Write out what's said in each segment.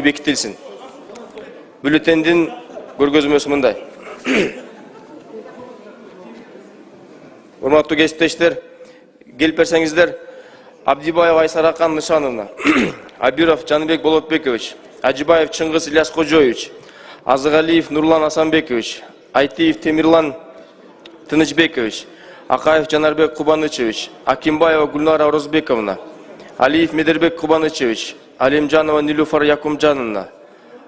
бекітілсін. Бюллетендин көргөзмөсү мындай. Урматтуу кесиптештер, келип берсеңиздер, Абдибаев Айсарақан Нышановна, Абиров Жаныбек Болотбекович, Ажибаев Чыңгыз Ильяс Кожоевич, Азыгалиев Нурлан Асанбекович, Айтиев Темирлан Тынычбекович, Акаев Жанарбек Кубанычевич, Акимбаева Гульнара Орозбековна, Алиев Медербек Кубанычевич, Алимжанова Нилюфар Якумжановна,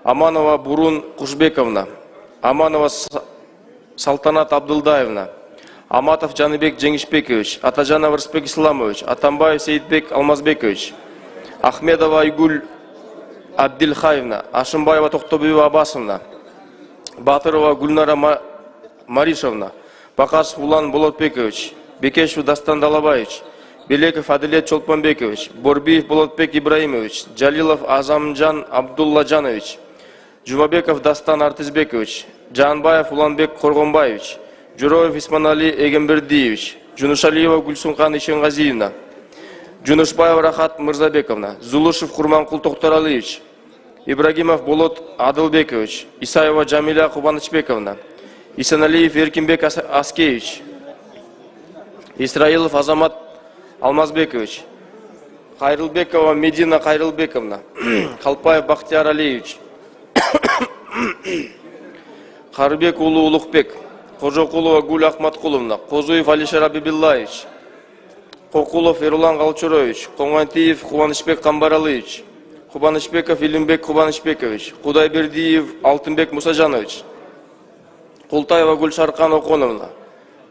Аманова Бурун Кушбековна, Аманова Салтанат Абдылдаевна, Аматов Жаныбек Жеңишбекович, Атажанов Рысбек Исламович, Атамбаев Сейитбек Алмазбекович, Ахмедова Айгуль Абдилхаевна, Ашымбаева Токтобиева Абасовна, Батырова Гульнара Маришевна, Бакашев Улан Болотбекович, Бекешев Дастан Далабаевич, Белеков Адилет Чолпонбекович, Борбиев Болотбек Ибраимович, Джалилов Азамжан Абдуллажанович, Жумабеков Дастан Артизбекович, Жанбаев Уланбек Коргонбаевич, Журоев Исманали Эгембердиевич, Жунушалиева Гульсунхан Ишенгазиевна, Жунушбаева Рахат Мырзабековна, Зулушев Курманкул Токторалиевич, Ибрагимов Болот Адылбекович, Исаева Джамиля Кубанычбековна, Исаналиев Эркинбек Аскевич, Исраилов Азамат Алмазбекович, Хайрылбекова Медина Хайрылбековна, Халпаев Бахтияр Алиевич, Харбек Улу Улухбек, Кожокулова Гуль Ахматкуловна, Козуев Алишер Абибиллаевич, Кокулов Эрулан Галчурович, Коңантиев Кубанычбек Камбаралыевич, Кубанычбеков Илимбек Кубанычбекович, Кудайбердиев Алтынбек Мусажанович, Култаева Гульшаркан Оконовна,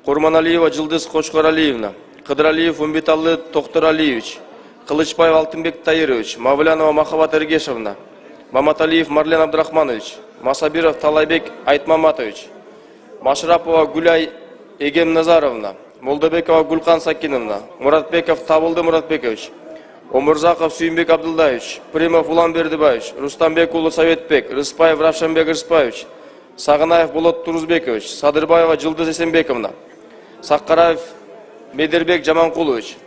Курманалиева Жылдыз Кошкаралиевна, Кыдралиев Умбиталы Токторалиевич, Кылычбаев Алтынбек Таирович, Мавлянова Махабат Эргешевна, Маматалиев Марлен Абдрахманович, Масабиров Талайбек Айтмаматович, Машрапова Гуляй Эгемназаровна, Молдабекова Гулкан Сакиновна, Муратбеков Табылды Муратбекович, Омурзаков Сүйінбек Абдылдаевич, Примов Улан Бердібаевич, Рустамбек Улы Советбек, Рыспаев Равшанбек Рыспаевич, Сағынаев Болот Турузбекович, Садырбаева Жылдыз Есенбековна, Саққараев Медербек Жаманқулович,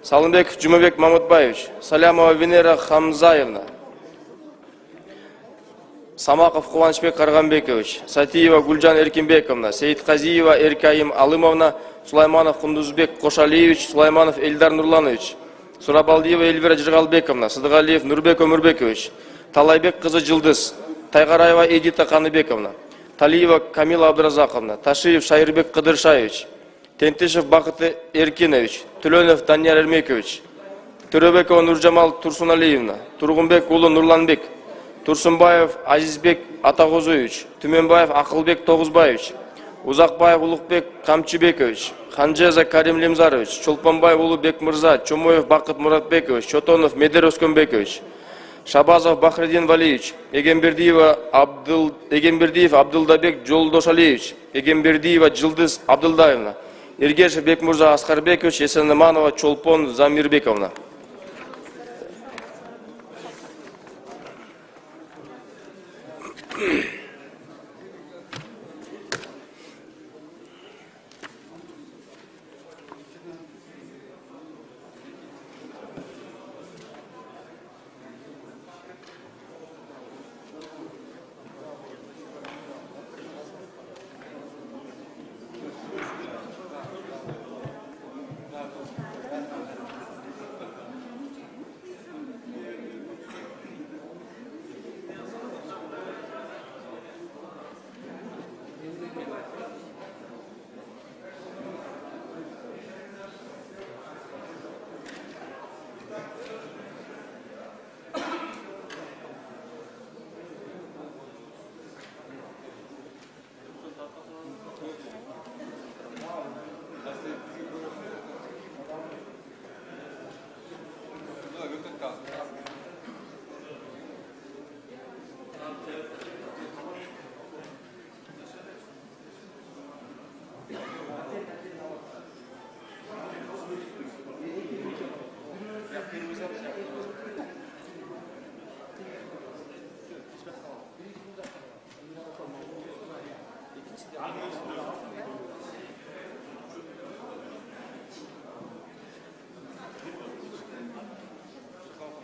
Салымбеков Жумабек Мамытбаевич, Салямова Венера Хамзаевна, Самаков Куванычбек Карганбекович, Сатиева Гульжан Эркинбековна, Сейитказиева Эркаим Алымовна, Сулайманов Кундузбек Кошалиевич, Сулайманов Эльдар Нурланович, Сурабалдиева Эльвира Жыргалбековна, Сыдыгалиев Нурбек Өмүрбекович, Талайбек кызы Жылдыз, Тайгараева Эдита Каныбековна, Талиева Камила Абдразаковна, Ташиев Шайырбек Кыдыршаевич, Тентишев Бакыты Эркинович, Түлөнов Данияр Эрмекович, Төрөбекова Нуржамал Турсуналиевна, Тургунбек Улы Нурланбек, Турсунбаев Азизбек Атагозович, Түменбаев Акылбек Тогузбаевич, Узакбаев Улукбек Камчыбекович, Ханжеза Карим Лемзарович, Чолпонбаев Улы Бекмырза, Чомоев Бакыт Муратбекович, Чотонов Медер Өскөнбекович, Шабазов Бахредин Валиевич, Эгембердиев Абдылдабек Жолдошалиевич, Эгембердиева Жылдыз Абдылдаевна, Эргешев Бекмурза Аскарбекович, Эсенманова Чолпон Замирбековна.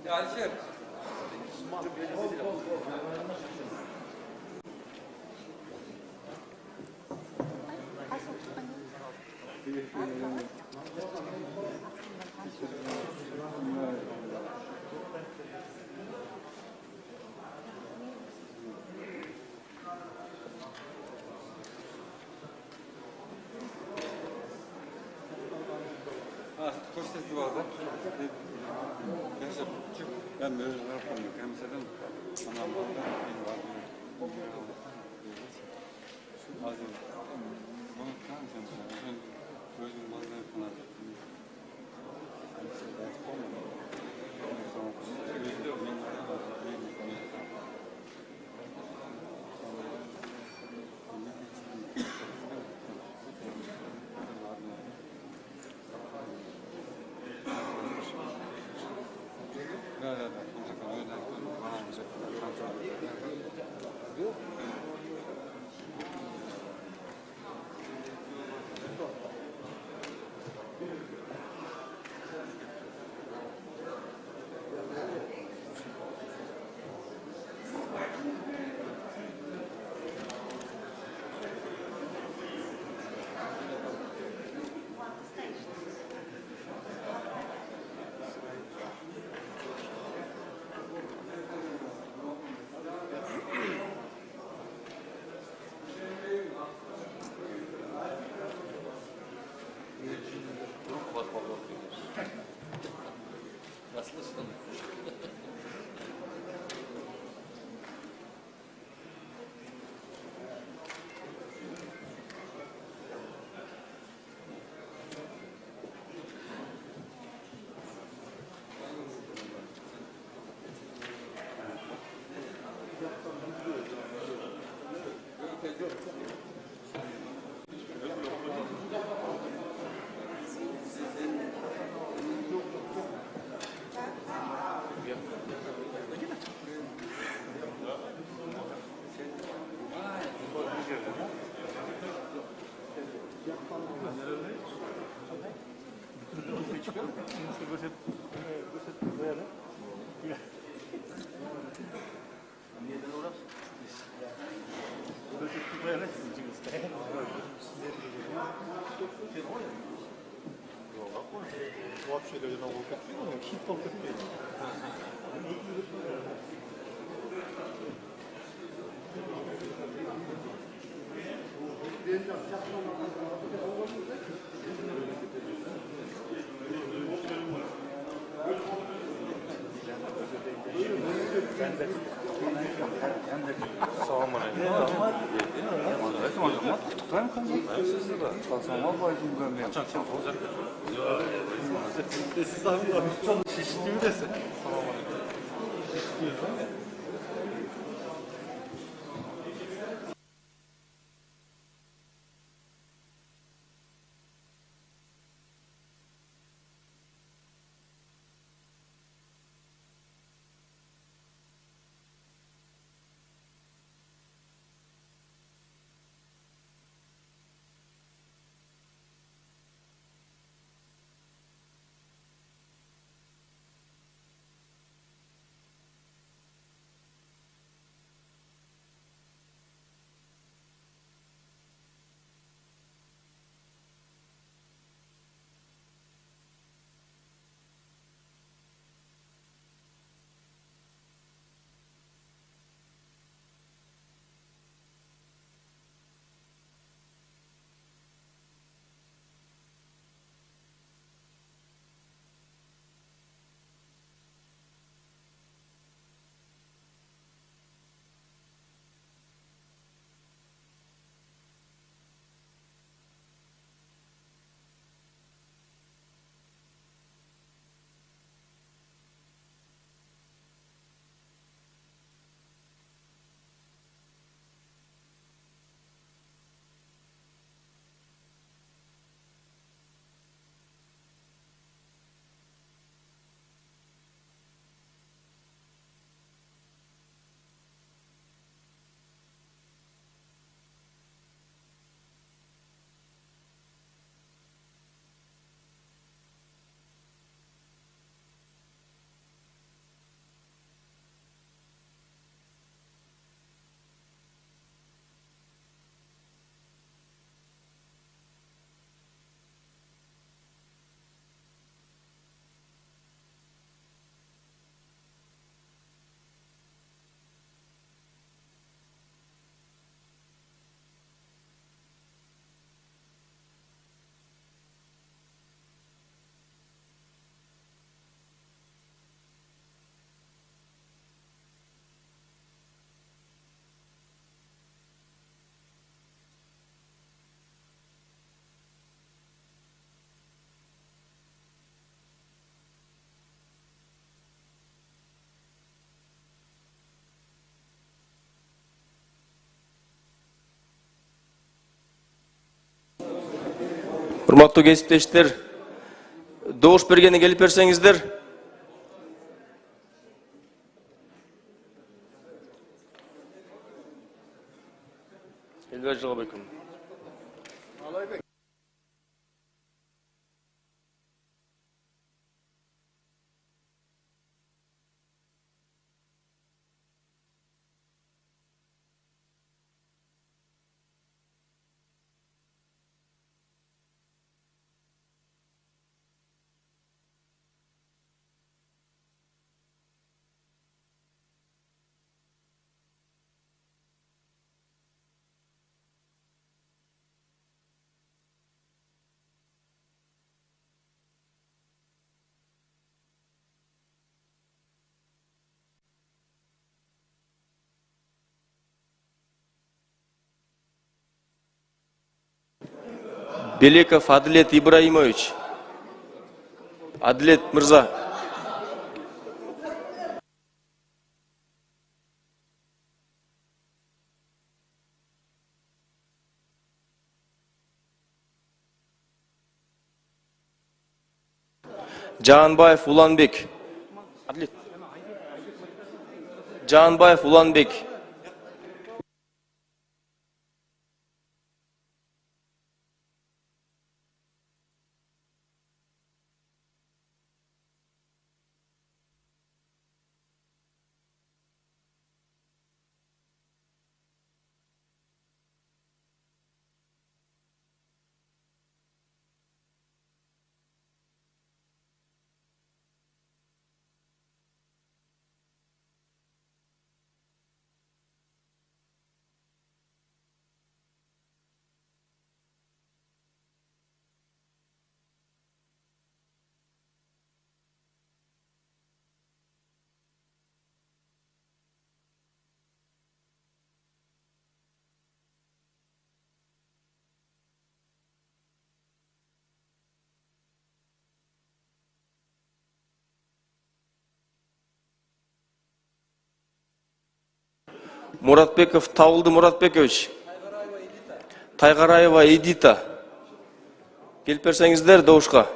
Alişer. Вообще люди нового картину, хит-хоп картину. Sağ olun. Siz abi şişti desin. Урматтуу кесиптештер, добуш бергенди келип берсеңиздер. Элбек Жылбеков. Белеков Адилет Ибраимович. Адилет мырза. Жаанбаев Уланбек. Адилет. Жаанбаев Уланбек. Муратбеков Табылды Муратбекович. Тайгараева Эдита. Келип берсеңиздер добушка.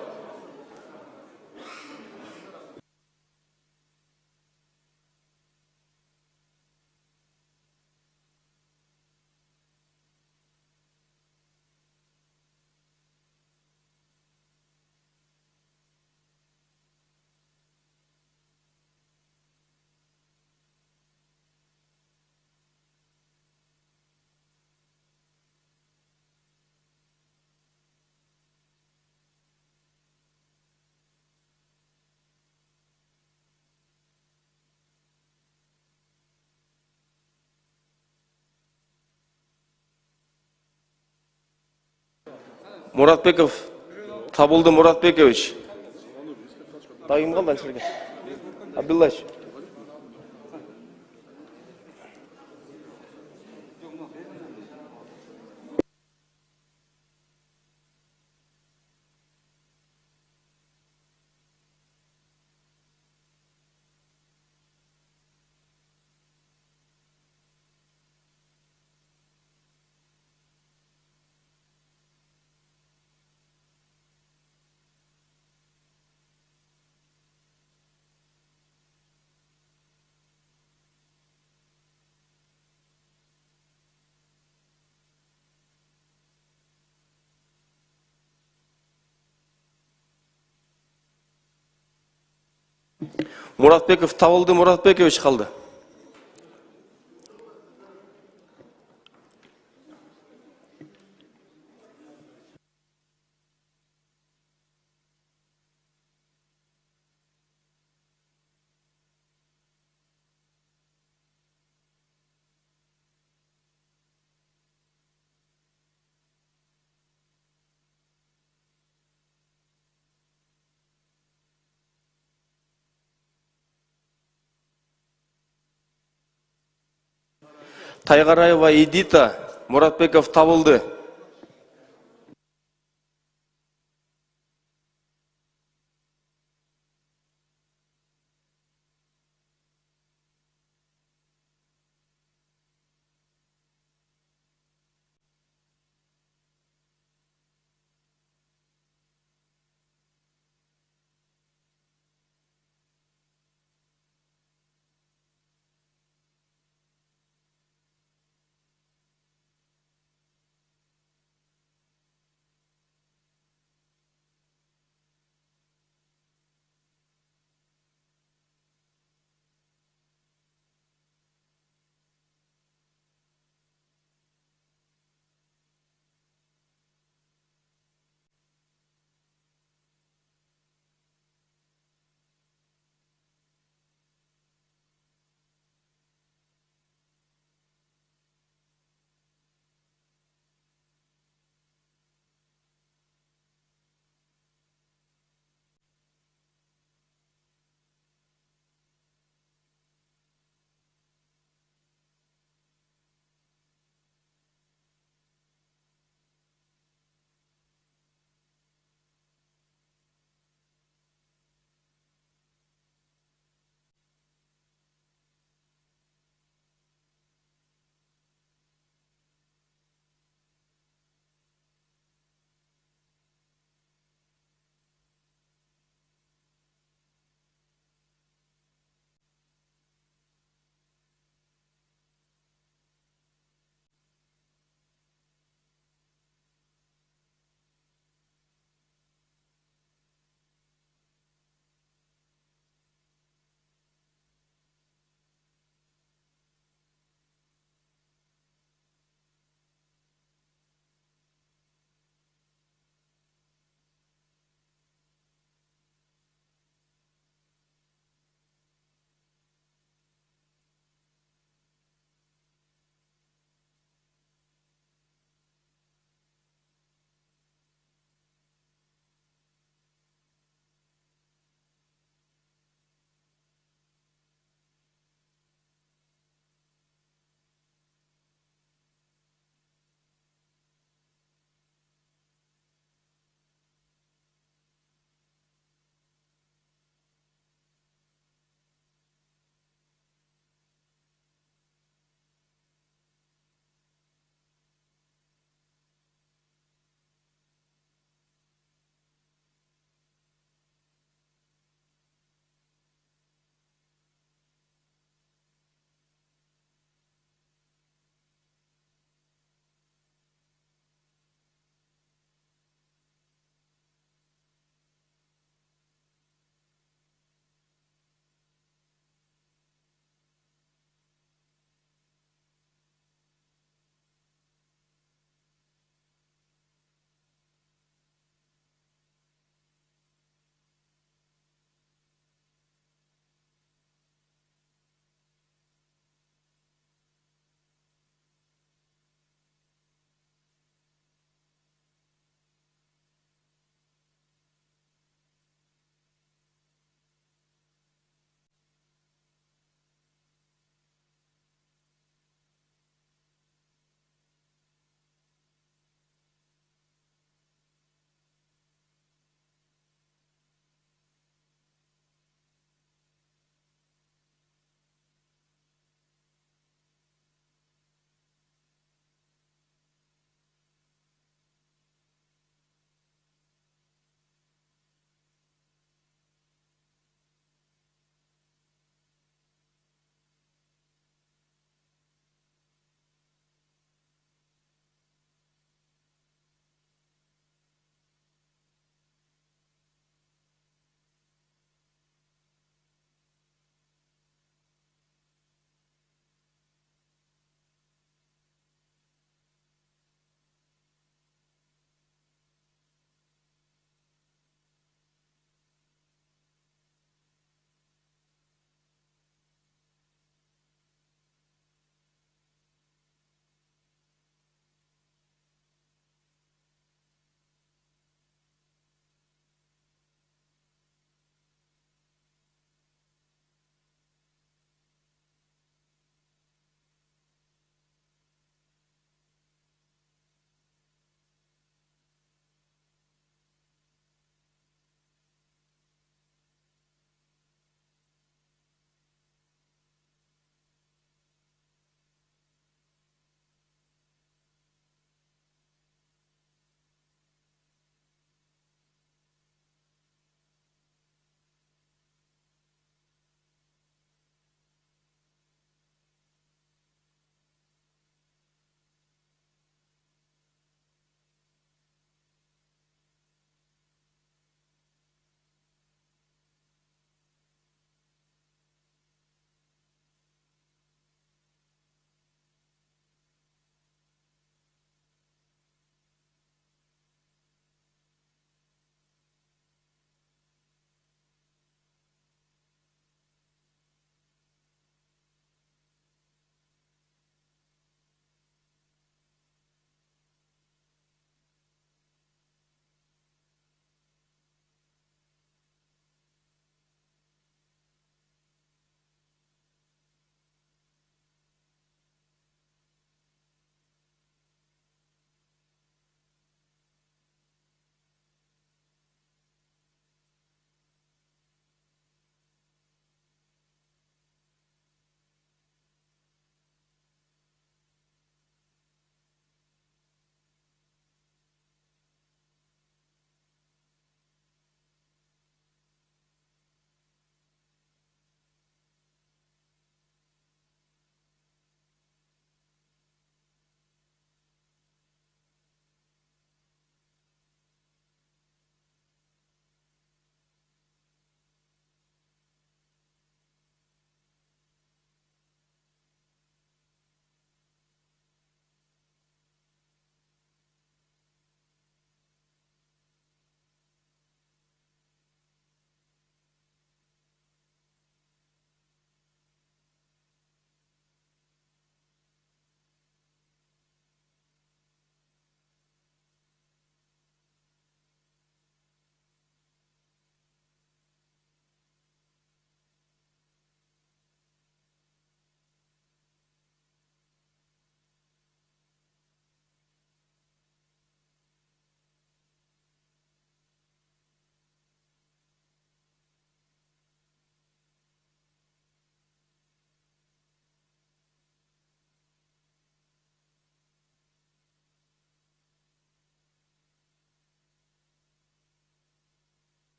Муратбеков Табылды Муратбекович. Дайым калды анчерге. Абдуллаевич. Муратбеков Табылды Муратбекович калды. Тайгараева Эдита. Муратбеков Табылды.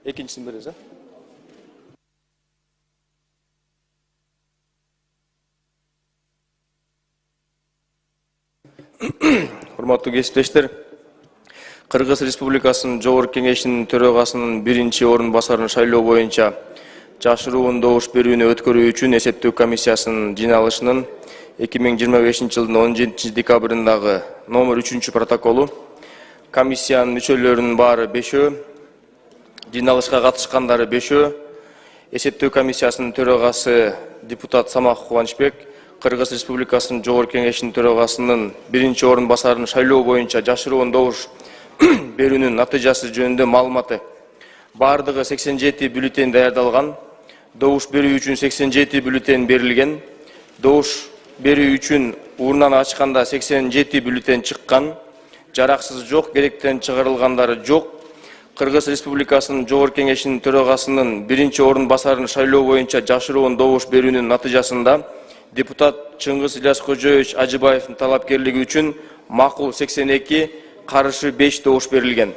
Экинчисин беребиз, а? Урматтуу кесиптештер, Кыргыз Республикасынын Жогорку Кеңешинин төрагасынын биринчи орун басарын шайлоо боюнча жашыруун добуш берүүнү өткөрүү үчүн эсептөө комиссиясынын жыйналышынын 2025 жылдын 17 декабрындагы номер 3 протоколу, комиссиянын мүчөлөрүнүн баары 5-өө, жыйналышка катышкандары 5-өө, эсептөө комиссиясынын төрагасы депутат Самах Кубанычбек, Кыргыз Республикасынын Жогорку Кеңешинин төрагасынын биринчи орун басарын шайлоо боюнча жашыруун добуш берүүнүн натыйжасы жөнүндө маалыматы. Бардыгы 87 бюллетень даярдалган. Добуш берүү үчүн 87 бюллетень берилген. Добуш берүү үчүн урунан ачканда 87 бюллетень чыккан. Жараксыз жок, керектен чыгарылгандары жок. Кыргыз Республикасынын Жогорку Кеңешинин төрагасынын биринчи орун басарын шайлоо боюнча жашыруун добуш берүүнүн натыйжасында депутат Чыңгыз Ильяс Кожоевич Ажыбаевдин талапкерлиги үчүн макул 82, каршы 5 добуш берилген.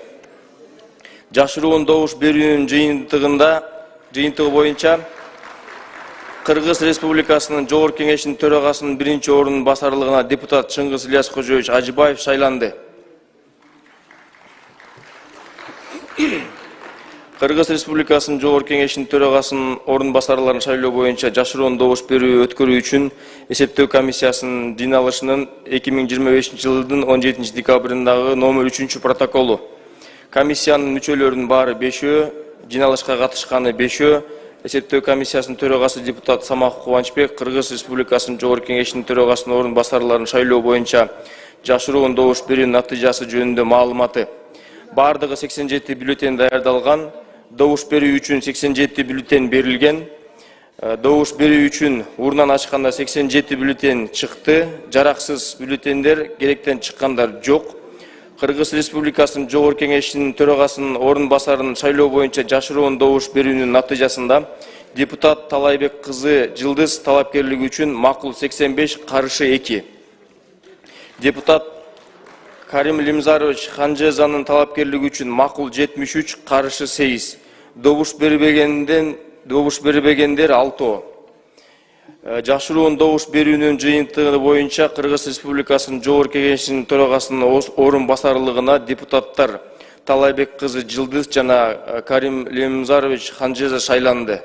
Жашыруун добуш берүүнүн жыйынтыгы боюнча Кыргыз Республикасынын Жогорку Кеңешинин төрагасынын биринчи орун басарлыгына депутат Чыңгыз Ильяс Кожоевич Ажыбаев шайланды. Кыргыз Республикасынын Жогорку Кеңешинин төрагасынын орун басарларын шайлоо боюнча жашыруун добуш берүү өткөрүү үчүн эсептөө комиссиясынын жыйналышынын 2025 жылдын 17 декабрындагы номер 3 протоколу. Комиссиянын мүчөлөрүнүн баары 5-өө, жыйналышка катышканы 5-өө, эсептөө комиссиясынын төрагасы депутат Самах Кубанычбек, Кыргыз Республикасынын Жогорку Кеңешинин төрагасынын орун басарларын шайлоо боюнча жашыруун добуш берүүнүн натыйжасы жөнүндө маалыматы. Бардыгы 87 бюллетень даярдалган. Добуш берүү үчүн 87 бюллетень берилген. Добуш берүү үчүн урунан ачканда 87 бюллетень чыкты. Жараксыз бюллетендер, керектен чыккандар жок. Кыргыз Республикасынын Жогорку Кеңешинин төрагасынын орун басарын шайлоо боюнча жашыруун добуш берүүнүн натыйжасында депутат Талайбек кызы Жылдыз талапкерлиги үчүн макул 85, каршы 2. Депутат Карим Лимзарович Ханжезанын талапкерлиги үчүн макул 73, каршы 8. Добуш бербегендер 6. Жашыруун добуш берүүнүн жыйынтыгы боюнча Кыргыз Республикасынын Жогорку Кеңешинин төрагасынын орун басарлыгына депутаттар Талайбек кызы Жылдыз жана Карим Лимзарович Ханжеза шайланды.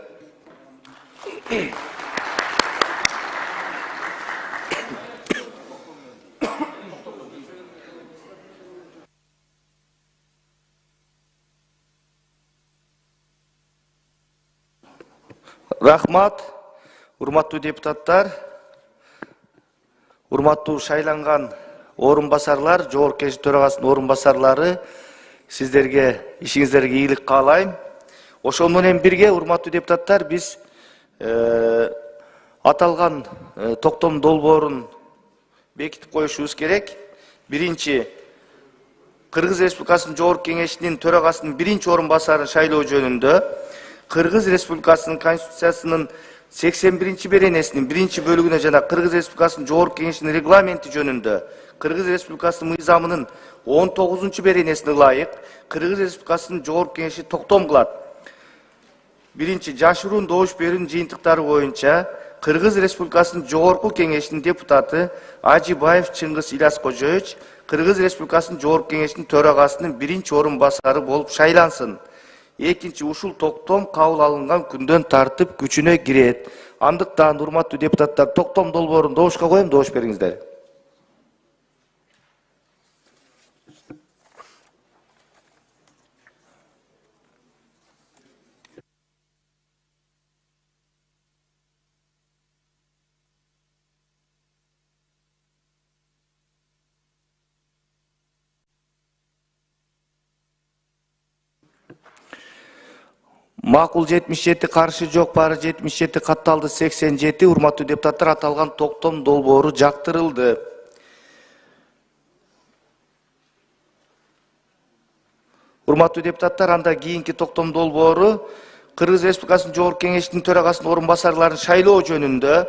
Рахмат, урматтуу депутаттар, урматтуу шайланган орун басарлар, Жогорку Кеңеш төрагасынын орун басарлары, сиздерге ишиңиздерге ийгилик каалайм. Ошол менен бирге, урматтуу депутаттар, биз аталган токтом долбоорун бекитип коюшубуз керек. Биринчи, Кыргыз Республикасынын Жогорку Кеңешинин төрагасынын биринчи орун басарын шайлоо жөнүндө Кыргыз Республикасынын Конституциясынын 81 беренесинин биринчи бөлүгүнө жана Кыргыз Республикасынын Жогорку Кеңешинин регламенти жөнүндө Кыргыз Республикасынын мыйзамынын 19 беренесине ылайык Кыргыз Республикасынын Жогорку Кеңеши токтом кылат. Биринчи, жашыруун добуш берүүнүн жыйынтыктары боюнча Кыргыз Республикасынын Жогорку Кеңешинин депутаты Ажыбаев Чыңгыз Ильяс Кожоевич Кыргыз Республикасынын Жогорку Кеңешинин төрагасынын биринчи орун басары болуп шайлансын. Экинчи, ушул токтом кабыл алынган күндөн тартып күчүнө кирет. Андыктан, урматтуу депутаттар, токтом долбоорун добушка коем, добуш бериңиздер. Макул 77, каршы жок, баары 77, катталды 87. Урматтуу депутаттар, аталган токтом долбоору жактырылды. Урматтуу депутаттар, анда кийинки токтом долбоору Кыргыз Республикасынын Жогорку Кеңешинин төрагасынын орун басарларын шайлоо жөнүндө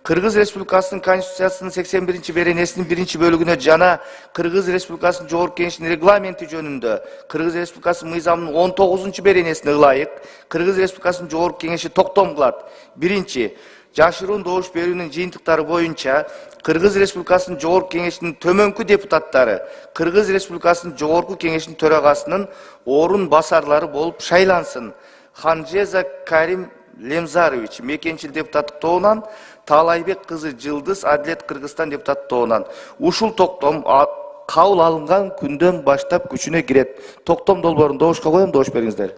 Kırgız Respublikasынын Konstituциясынын 81 беренесинин 1 бөлүгүнө жана Кыргыз Республикасынын Жогорку Кеңешинин регламенти жөнүндө Кыргыз Республикасынын мыйзамынын 19 беренесине ылайык Кыргыз Республикасынын Жогорку Кеңеши токтом кылат. Биринчи, жашыруун добуш берүүнүн жыйынтыктары боюнча Кыргыз Республикасынын Жогорку Кеңешинин төмөнкү депутаттары Кыргыз Республикасынын Жогорку Кеңешинин төрагасынын орун басарлары болуп шайлансын. Ханжеза Карим Лемзарович мекенчил депутаттык тобунан, Таалайбек кызы Жылдыз Адилет Кыргызстан депутаттык тобунан. Ушул токтом кабыл алынган күндөн баштап күчүнө кирет. Токтом долбоорун добушка коем, добуш бериңиздер.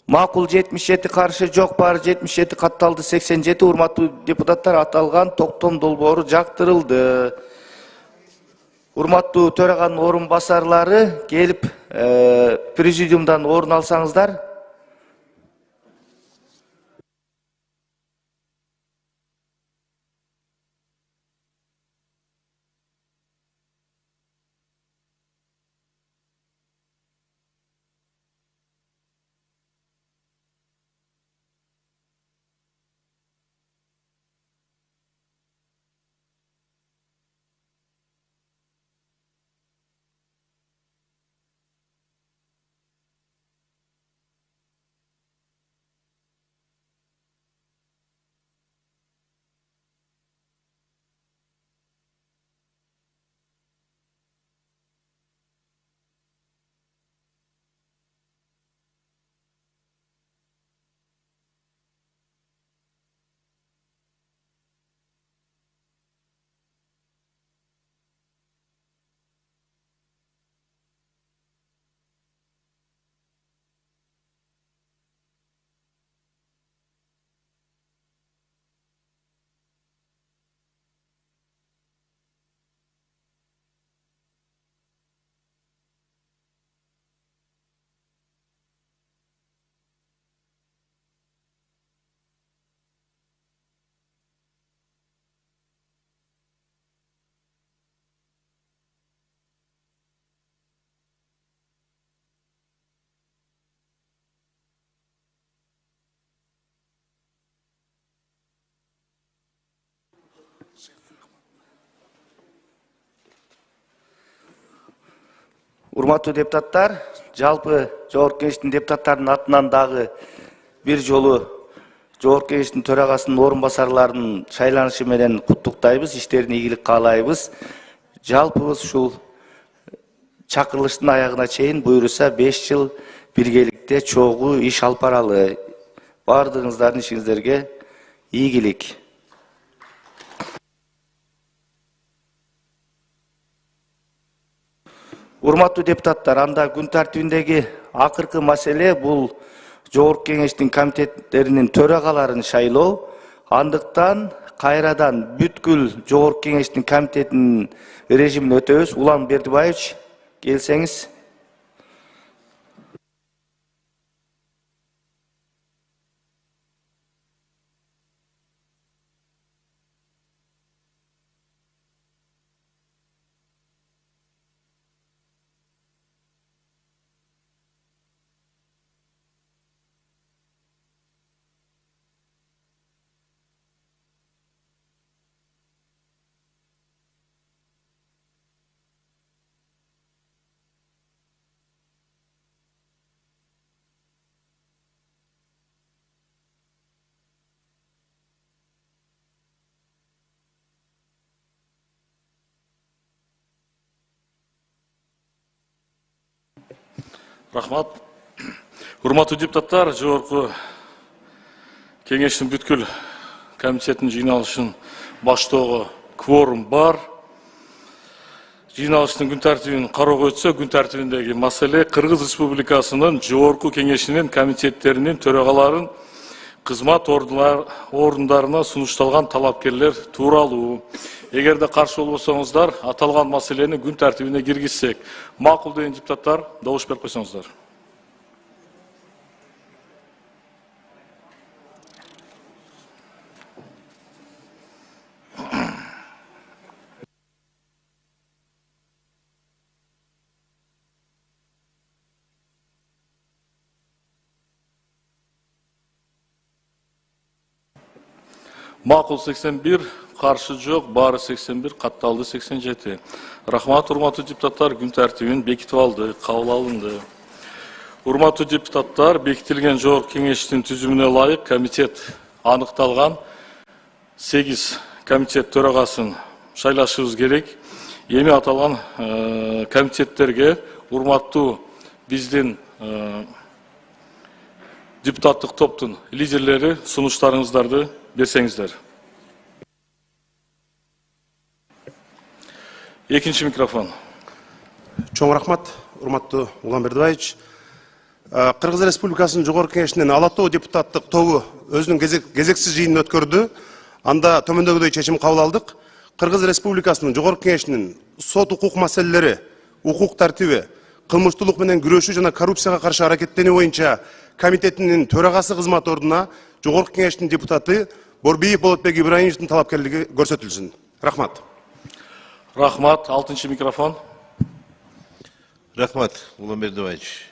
Макул 77, каршы жок бар 77, катталды 87. Урматтуу депутаттар, аталган токтом долбоору жактырылды. Урматтуу төраганын орун басарлары келип президиумдан орун алсаңыздар. Урматтуу депутаттар, жалпы Жогорку Кеңештин депутаттарынын атынан дагы бир жолу Жогорку Кеңештин төрагасынын орун басарларынын шайланышы менен куттуктайбыз, иштерине ийгилик каалайбыз. Жалпыбыз ушул чакырылыштын аягына чейин буйруса 5 жыл биргеликте чогуу иш алып баралы. Бардыгыңыздардын ишиңиздерге ийгилик. Урматтуу депутаттар, анда күн тартибиндеги акыркы маселе бул Жогорку Кеңештин комитеттеринин төрагаларын шайлоо. Андыктан кайрадан бүткүл Жогорку Кеңештин комитетинин режимин өтөбүз. Улан Бердибаевич, келсеңиз. Рахмат. Урматтуу депутаттар, Жогорку Кеңештин бүткүл комитетинин жыйналышын баштоого кворум бар. Жыйналыштын күн тартибин кароого өтсө, күн тартибиндеги маселе Кыргыз Республикасынын Жогорку Кеңешинин комитеттеринин төрагаларын кызмат орундарына сунушталган талапкерлер тууралуу. Эгерде каршы болбосоңуздар, аталган маселени күн тартибине киргизсек. Макул деген депутаттар, добуш берип койсоңуздар. Макул 81, каршы жок, баары 81, катталды 87. Рахмат, урматтуу депутаттар, күн тартибин бекитип алды, кабыл алынды. Урматтуу депутаттар, бекитилген жогорку кеңештин түзүмүнө ылайык комитет аныкталган 8 комитет төрагасын шайлашыбыз керек. Эми аталган комитеттерге урматтуу биздин депутаттык топтун лидерлери сунуштарыңыздарды берсеңиздер. Экинчи микрофон. Чоң рахмат, урматтуу Улан Бердибаевич. Кыргыз Республикасынын жогорку кеңешинин ала тоо депутаттык тобу өзүнүн кезексиз жыйынын өткөрдү. Анда төмөндөгүдөй чечим кабыл алдык. Кыргыз Республикасынын жогорку кеңешинин сот укук маселелери, укук тартиби, кылмыштуулук менен күрөшүү жана коррупцияга каршы аракеттенүү боюнча комитетинин төрагасы кызмат ордуна жогорку кеңештин депутаты Борбиев Болотбек Ибраимовдун талапкерлиги көрсөтүлсүн. Рахмат. Рахмат, 6-чы микрофон. Рахмат, Улан Бердибаевич.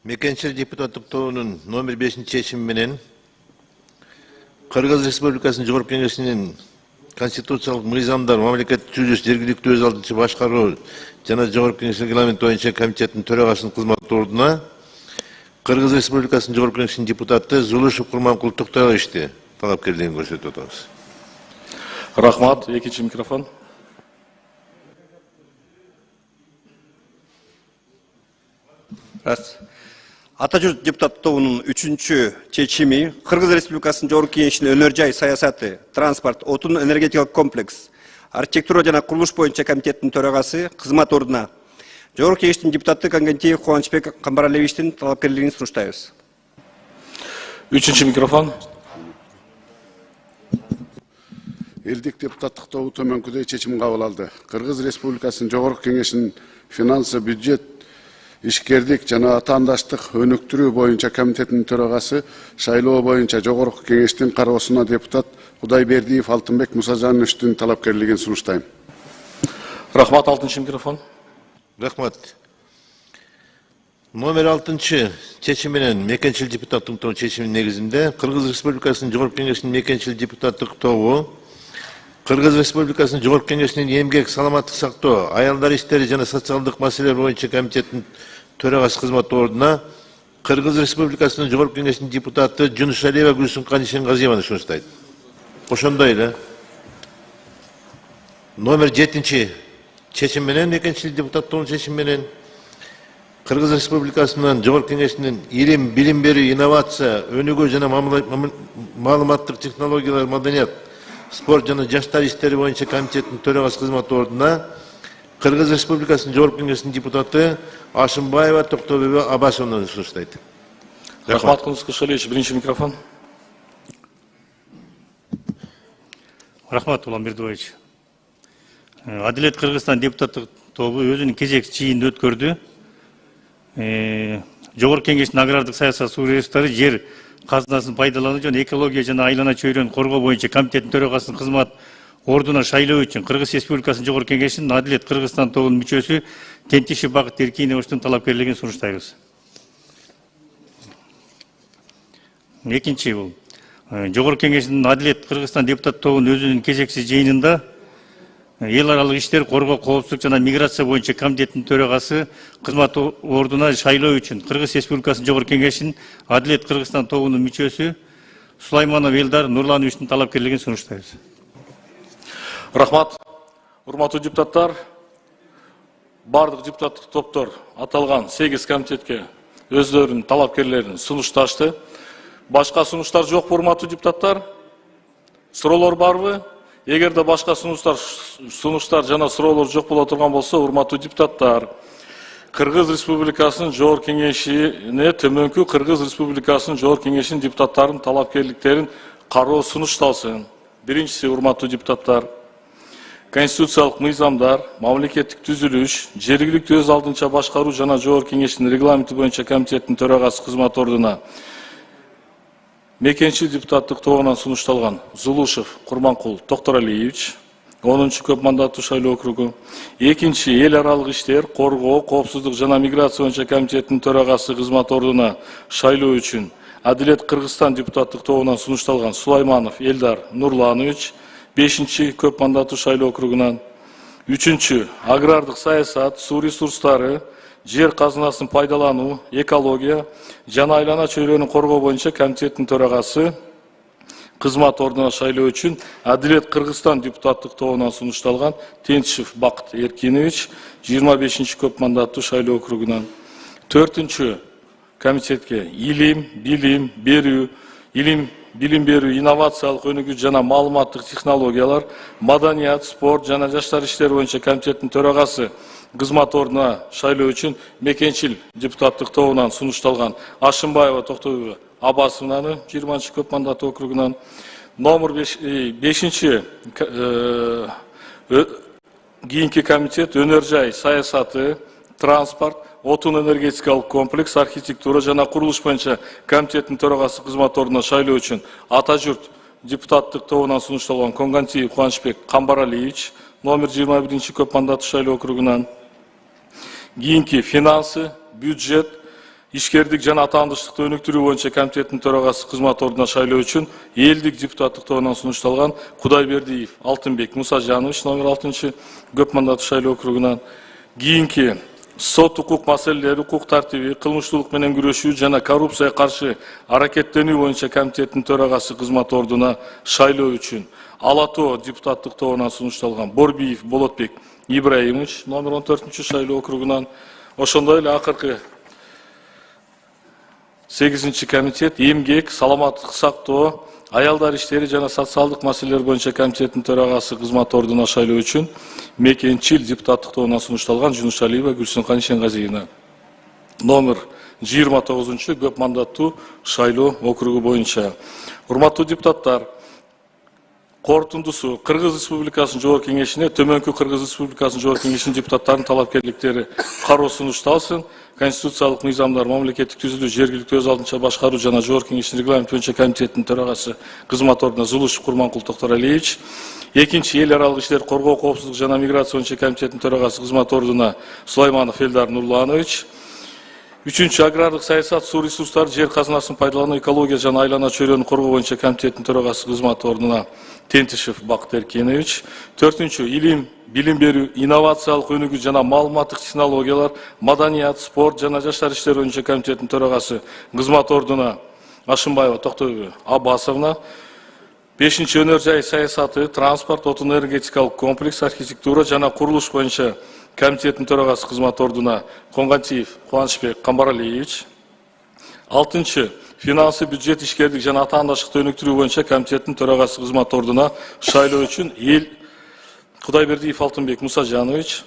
Мекенчил депутаттык тобунун номер 5 чечими менен Кыргыз Республикасынын жогорку кеңешинин конституциялык мыйзамдар, мамлекеттик түзүлүш, жергиликтүү өз алдынча башкаруу жана жогорку кеңеш регламенти боюнча комитеттин төрагасынын кызмат ордуна Кыргыз Республикасынын жогорку кеңешинин депутаты Зулушев Курманкул Токторовичти талапкерлигин көрсөтүп атабыз. Рахмат, 2-чы микрофон. Ата журт депутат тобунун 3-чү чечими Кыргыз Республикасынын жогорку кеңешинин өнөр жай саясаты, транспорт, отун энергетикалык комплекс, архитектура жана курулуш боюнча комитеттин төрагасы кызмат ордуна жогорку кеңештин депутаты Кангентиев Кубанычбек Камбаралевичтин талапкерлигин сунуштайбыз. 3-чү микрофон. Элдик депутаттык тобу төмөнкүдөй чечим кабыл алды. Кыргыз Республикасынын жогорку кеңешинин финансы, бюджет, ишкердик жана атаандаштык өнүктүрүү боюнча комитетинин төрагасы шайлоо боюнча жогорку кеңештин кароосуна депутат Кудайбердиев Алтынбек Мусажановичтин талапкерлигин сунуштайм. Рахмат, 6-чы микрофон. Рахмат. Номер 6 чечим менен мекенчил депутаттык тобу чечиминин негизинде Кыргыз Республикасынын жогорку кеңешинин мекенчил депутаттык тобу Кыргыз Республикасынын жогорку кеңешинин эмгек, саламаттык сактоо, аялдар иштери жана социалдык маселелер боюнча комитеттин төрагасы кызмат ордуна Кыргыз Республикасынын жогорку кеңешинин депутаты Жунушалиева Гүлсүнкан Ишенгазиеваны сунуштайт. Ошондой эле номер 7 чечим менен мекенчил депутаттын чечими менен Кыргыз Республикасынын жогорку кеңешинин илим, билим берүү, инновация, өнүгүү жана маалыматтык технологиялар, маданият, спорт жана жаштар иштери боюнча комитеттин төрагасы кызмат ордуна Кыргыз Республикасынын жогорку кеңешинин депутаты Ашымбаева Токтобеба Абасовна сунуштайт. Рахмат, Кунус Кушалевич, 1-чи микрофон. Рахмат, Улан Бердибаевич. Адилет Кыргызстан депутаттык тобу өзүнүн кезекчи жыйынын өткөрдү. Жогорку кеңештин агрардык саясат, суу ресурстары, жер казынасын пайдалануу жана экология жана айлана чөйрөнү коргоо боюнча комитеттин төрагасынын кызмат ордуна шайлоо үчүн Кыргыз Республикасынын жогорку кеңешинин Адилет Кыргызстан тобунун мүчөсү Тентишев Бакыт Эркиновичтин талапкерлигин сунуштайбыз. Экинчи бул жогорку кеңештин Адилет Кыргызстан депутат тобунун өзүнүн кезексиз жыйынында эл аралык иштер, коргоо, коопсуздук жана миграция боюнча комитеттин төрагасы кызмат ордуна шайлоо үчүн Кыргыз Республикасынын жогорку кеңешинин Адилет Кыргызстан тобунун мүчөсү Сулайманов Элдар Нурлановичтин талапкерлигин сунуштайбыз. Рахмат, урматтуу депутаттар, бардык депутаттык топтор аталган 8 комитетке өздөрүнүн талапкерлерин сунушташты. Башка сунуштар жокпу, урматтуу депутаттар? Суроолор барбы? Эгерде башка сунуштар жана суроолор жок боло турган болсо, урматтуу депутаттар, Кыргыз Республикасынын жогорку кеңешине төмөнкү Кыргыз Республикасынын жогорку кеңешинин депутаттарынын талапкерликтерин кароо сунушталсын. Биринчиси, урматтуу депутаттар, конституциялык мыйзамдар, мамлекеттик түзүлүш, жергиликтүү өз алдынча башкаруу жана жогорку кеңештин регламенти боюнча комитеттин төрагасы кызмат ордуна мекенчил депутаттык тобунан сунушталган Зулушев Курманкул Токторалиевич, 10-чу көп мандаттуу шайлоо округу. Экинчи, эл аралык иштер, коргоо, коопсуздук жана миграция боюнча комитеттин төрагасы кызмат ордуна шайлоо үчүн Адилет Кыргызстан депутаттык тобунан сунушталган Сулайманов Элдар Нурланович, 5-чи көп мандаттуу шайлоо округунан. 3-чү агрардык саясат, суу ресурстары, жер казынасын пайдалануу, экология жана айлана чөйрөнү коргоо боюнча комитеттин төрагасы кызмат ордуна шайлоо үчүн Адилет Кыргызстан депутаттык тобунан сунушталган Тентишев Бакыт Эркинович, 25-чи көп мандаттуу шайлоо округунан. 4-чү комитетке илим берүү, инновациялык өнүгүү жана маалыматтык технологиялар, маданият, спорт жана жаштар иштери боюнча комитеттин төрагасы кызмат ордуна шайлоо үчүн Мекенчил депутаттык тобунан сунушталган Ашымбаева Токтобү Абасовнаны 20-чы көп мандаттуу округунан. Номер 5-чи кийинки комитет өнөр жай саясаты, транспорт, отун энергетикалык комплекс, архитектура жана курулуш боюнча комитеттин төрагасы кызмат ордуна шайлоо үчүн Ата журт депутаттык тобунан сунушталган Конгантиев Кубанычбек Камбаралиевич, номер 21-чи көп мандаттуу шайлоо округунан. Кийинки финансы, бюджет, ишкердик жана атаандыштыкты өнүктүрүү боюнча комитеттин төрагасы кызмат ордуна шайлоо үчүн элдик депутаттык тобунан сунушталган Кудайбердиев Алтынбек Мусажанович, номер 6-чы көп мандаттуу шайлоо округунан. Кийинки сот укук маселелери, укук тартиби, кылмыштуулук менен күрөшүү жана коррупцияга каршы аракеттенүү боюнча комитеттин төрагасы кызмат ордуна шайлоо үчүн Ала Тоо депутаттык тобунан сунушталган Борбиев Болотбек Ибраимович, номер 14-чү шайлоо округунан. Ошондой эле акыркы 8-чи комитет эмгек, саламаттык сактоо, аялдар иштери жана социалдык маселелер боюнча комитеттин төрагасы кызмат ордуна шайлоо үчүн Мекенчил депутаттык тобунан сунушталган Жунушалиева Гүлсүнкан Ишенгазиевна, номер 29-чу көп мандаттуу шайлоо округу боюнча. Урматтуу депутаттар, корутундусу Кыргыз Республикасынын Жогорку Кеңешине төмөнкү Кыргыз Республикасынын Жогорку Кеңешинин депутаттарынын талапкерликтери кароо сунушталсын. Конституциялык мыйзамдар, мамлекеттик түзүлүү, жергиликтүү өз алдынча башкаруу жана Жогорку Кеңештин регламент боюнча комитеттин төрагасы кызмат ордуна Зулушев Курманкул Токторалиевич. 2-чи эл аралык иштер коргоо, коопсуздук жана миграция боюнча комитеттин төрагасы кызмат ордуна Сулайманов Элдар Нурланович. 3-чү агрардык саясат, суу ресурстары, жер казынасын пайдалануу, экология жана айлана чөйрөнү коргоо боюнча комитеттин төрагасы кызмат ордуна Тентишев Бакыт Эркинович. 4-чү билим берүү, инновациялык өнүгүү жана маалыматтык технологиялар, маданият, спорт жана жаштар иштери боюнча комитеттин төрагасы кызмат ордуна Ашымбаева Токтобү Абасовна. 5-чи өнөр жай саясаты, транспорт, отун энергетикалык комплекс, архитектура жана курулуш боюнча комитеттин төрагасы кызмат ордуна Конгантиев Кубанычбек Камбаралиевич. 6-чы финансы, бюджет, ишкердик жана атаандаштыкты өнүктүрүү боюнча комитеттин төрагасы кызмат ордуна шайлоо үчүн Кудайбердиев Алтынбек Мусажанович.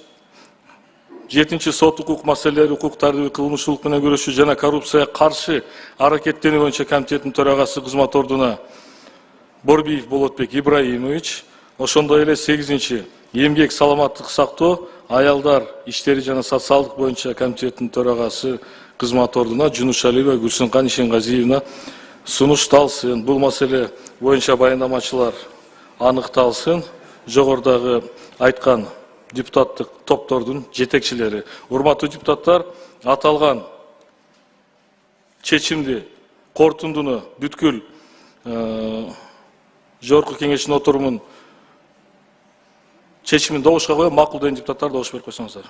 7-чи сот укук маселелери, укук тартиби, кылмыштуулук менен күрөшүү жана коррупцияга каршы аракеттенүү боюнча комитеттин төрагасы кызмат ордуна Борбиев Болотбек Ибраимович. Ошондой эле 8-чи эмгек, саламаттык сактоо, аялдар иштери жана социалдык боюнча комитеттин төрагасы кызмат ордуна Жунушалиева Гүлсүнкан Ишенгазиевна сунушталсын. Бул маселе боюнча баяндамачылар аныкталсын. Жогорудагы айткан депутаттык топтордун жетекчилери. Урматтуу депутаттар, аталган чечимди, корутундуну бүткүл Жогорку Кеңештин отурумун чечимин добушка коюп, макул деген депутаттар добуш берип койсоңуздар.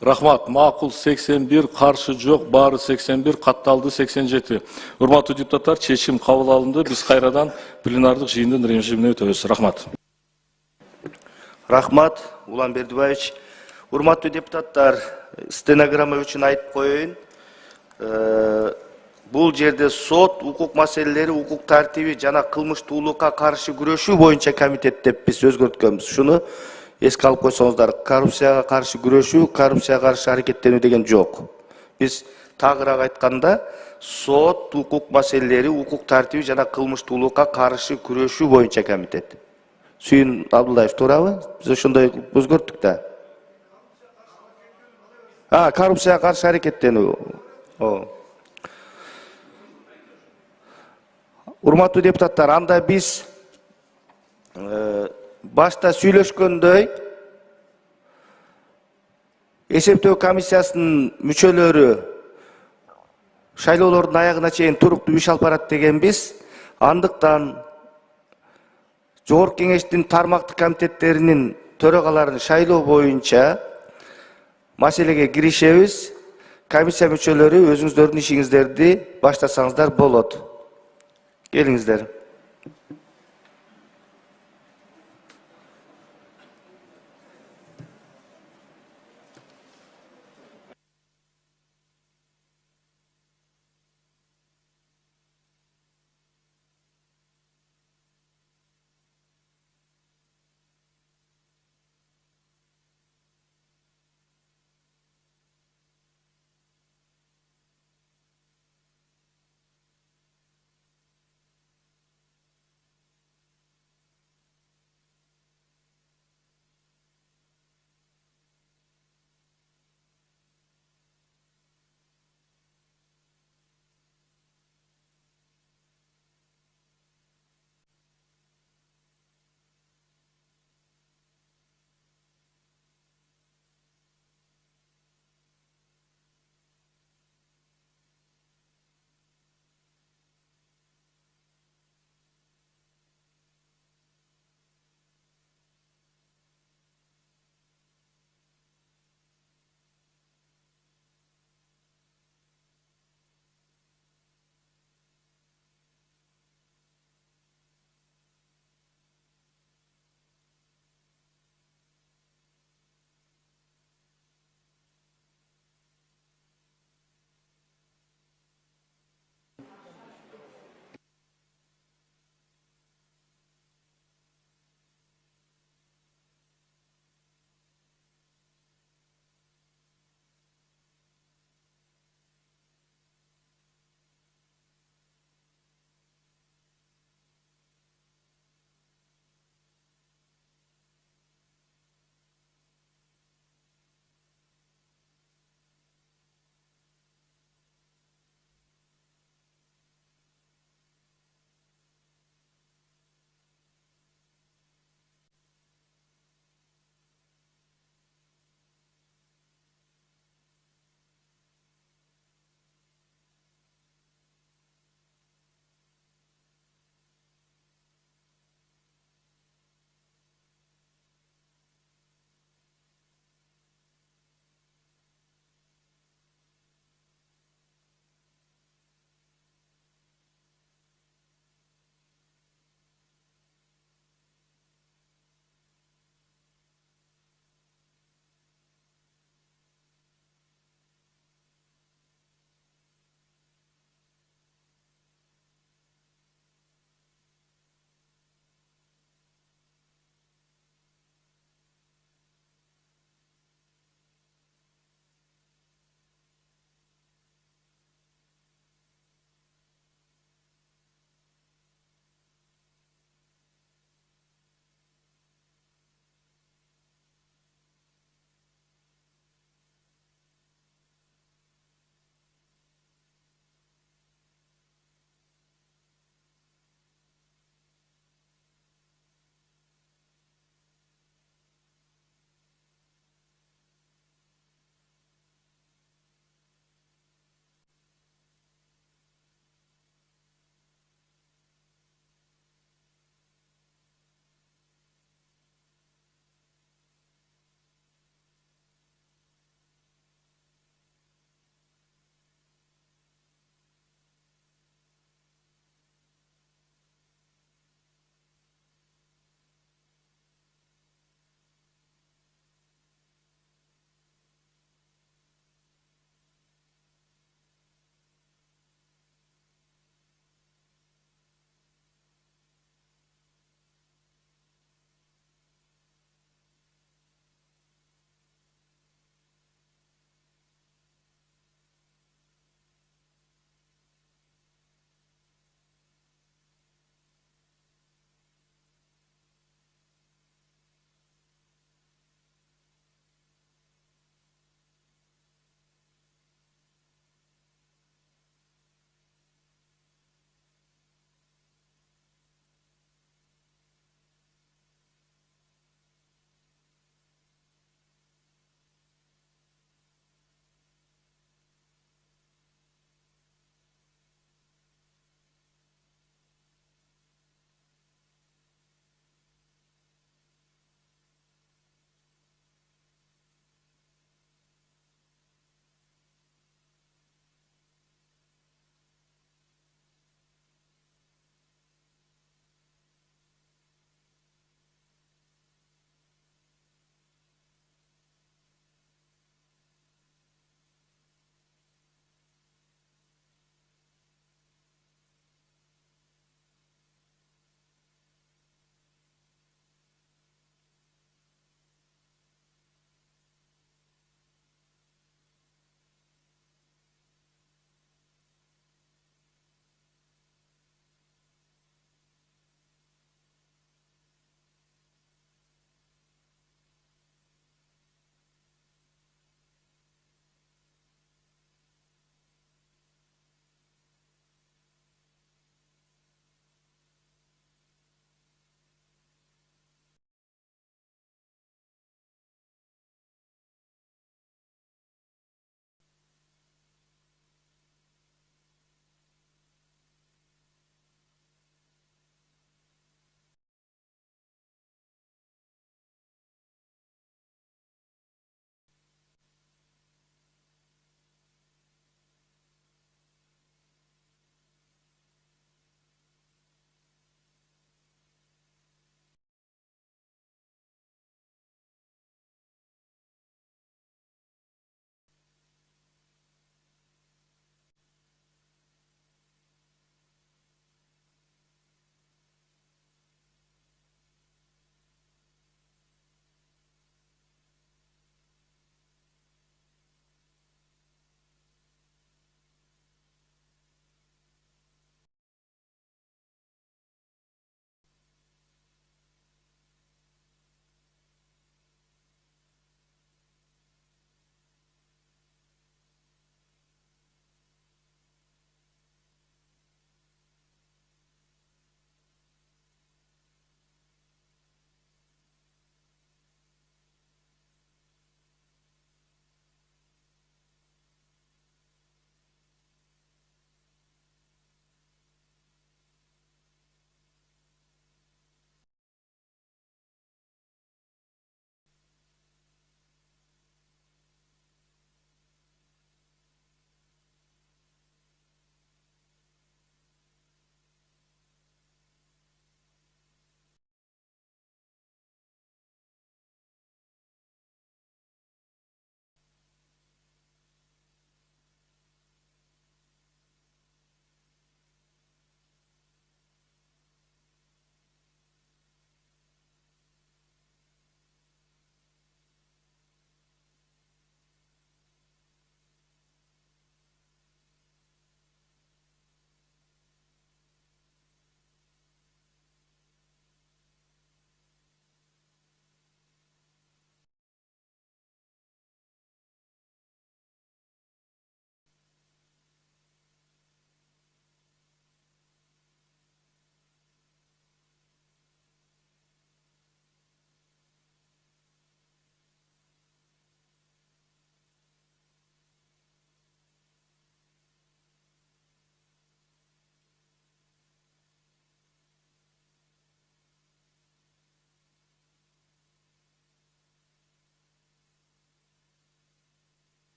Рахмат. Макул 81, каршы жок, баары 81, катталды 87. Урматтуу депутаттар, чечим кабыл алынды. Биз кайрадан пленардык жыйындын режимине өтөбүз. Рахмат. Рахмат, Улан Бердибаевич. Урматтуу депутаттар, стенограмма үчүн айтып коеюн. Бул жерде сот, укук маселелери, укук тартиби жана кылмыштуулукка каршы күрөшүү боюнча комитет деп биз өзгөрткөнбүз. Шуну эске алып койсоңуздар, коррупцияга каршы күрөшүү, коррупцияга каршы аракеттенүү деген жок. Биз тагыраак айтканда, сот, укук маселелери, укук тартиби жана кылмыштуулукка каршы күрөшүү боюнча комитет. Сүйүн Абдуллаев туурабы? Биз ошондой өзгөрттүк да. Коррупцияга каршы аракеттенүү. Урматтуу депутаттар, анда биз башта сүйлөшкөндөй эсептөө комиссиясынын мүчөлөрү шайлоолордун аягына чейин туруктуу иш алып барат дегенбиз. Андыктан Жогорку Кеңештин тармактык комитеттеринин төрагаларын шайлоо боюнча маселеге киришебиз. Комиссия мүчөлөрү өзүңүздөрдүн ишиңиздерди баштасаңыздар болот. Келиңиздер.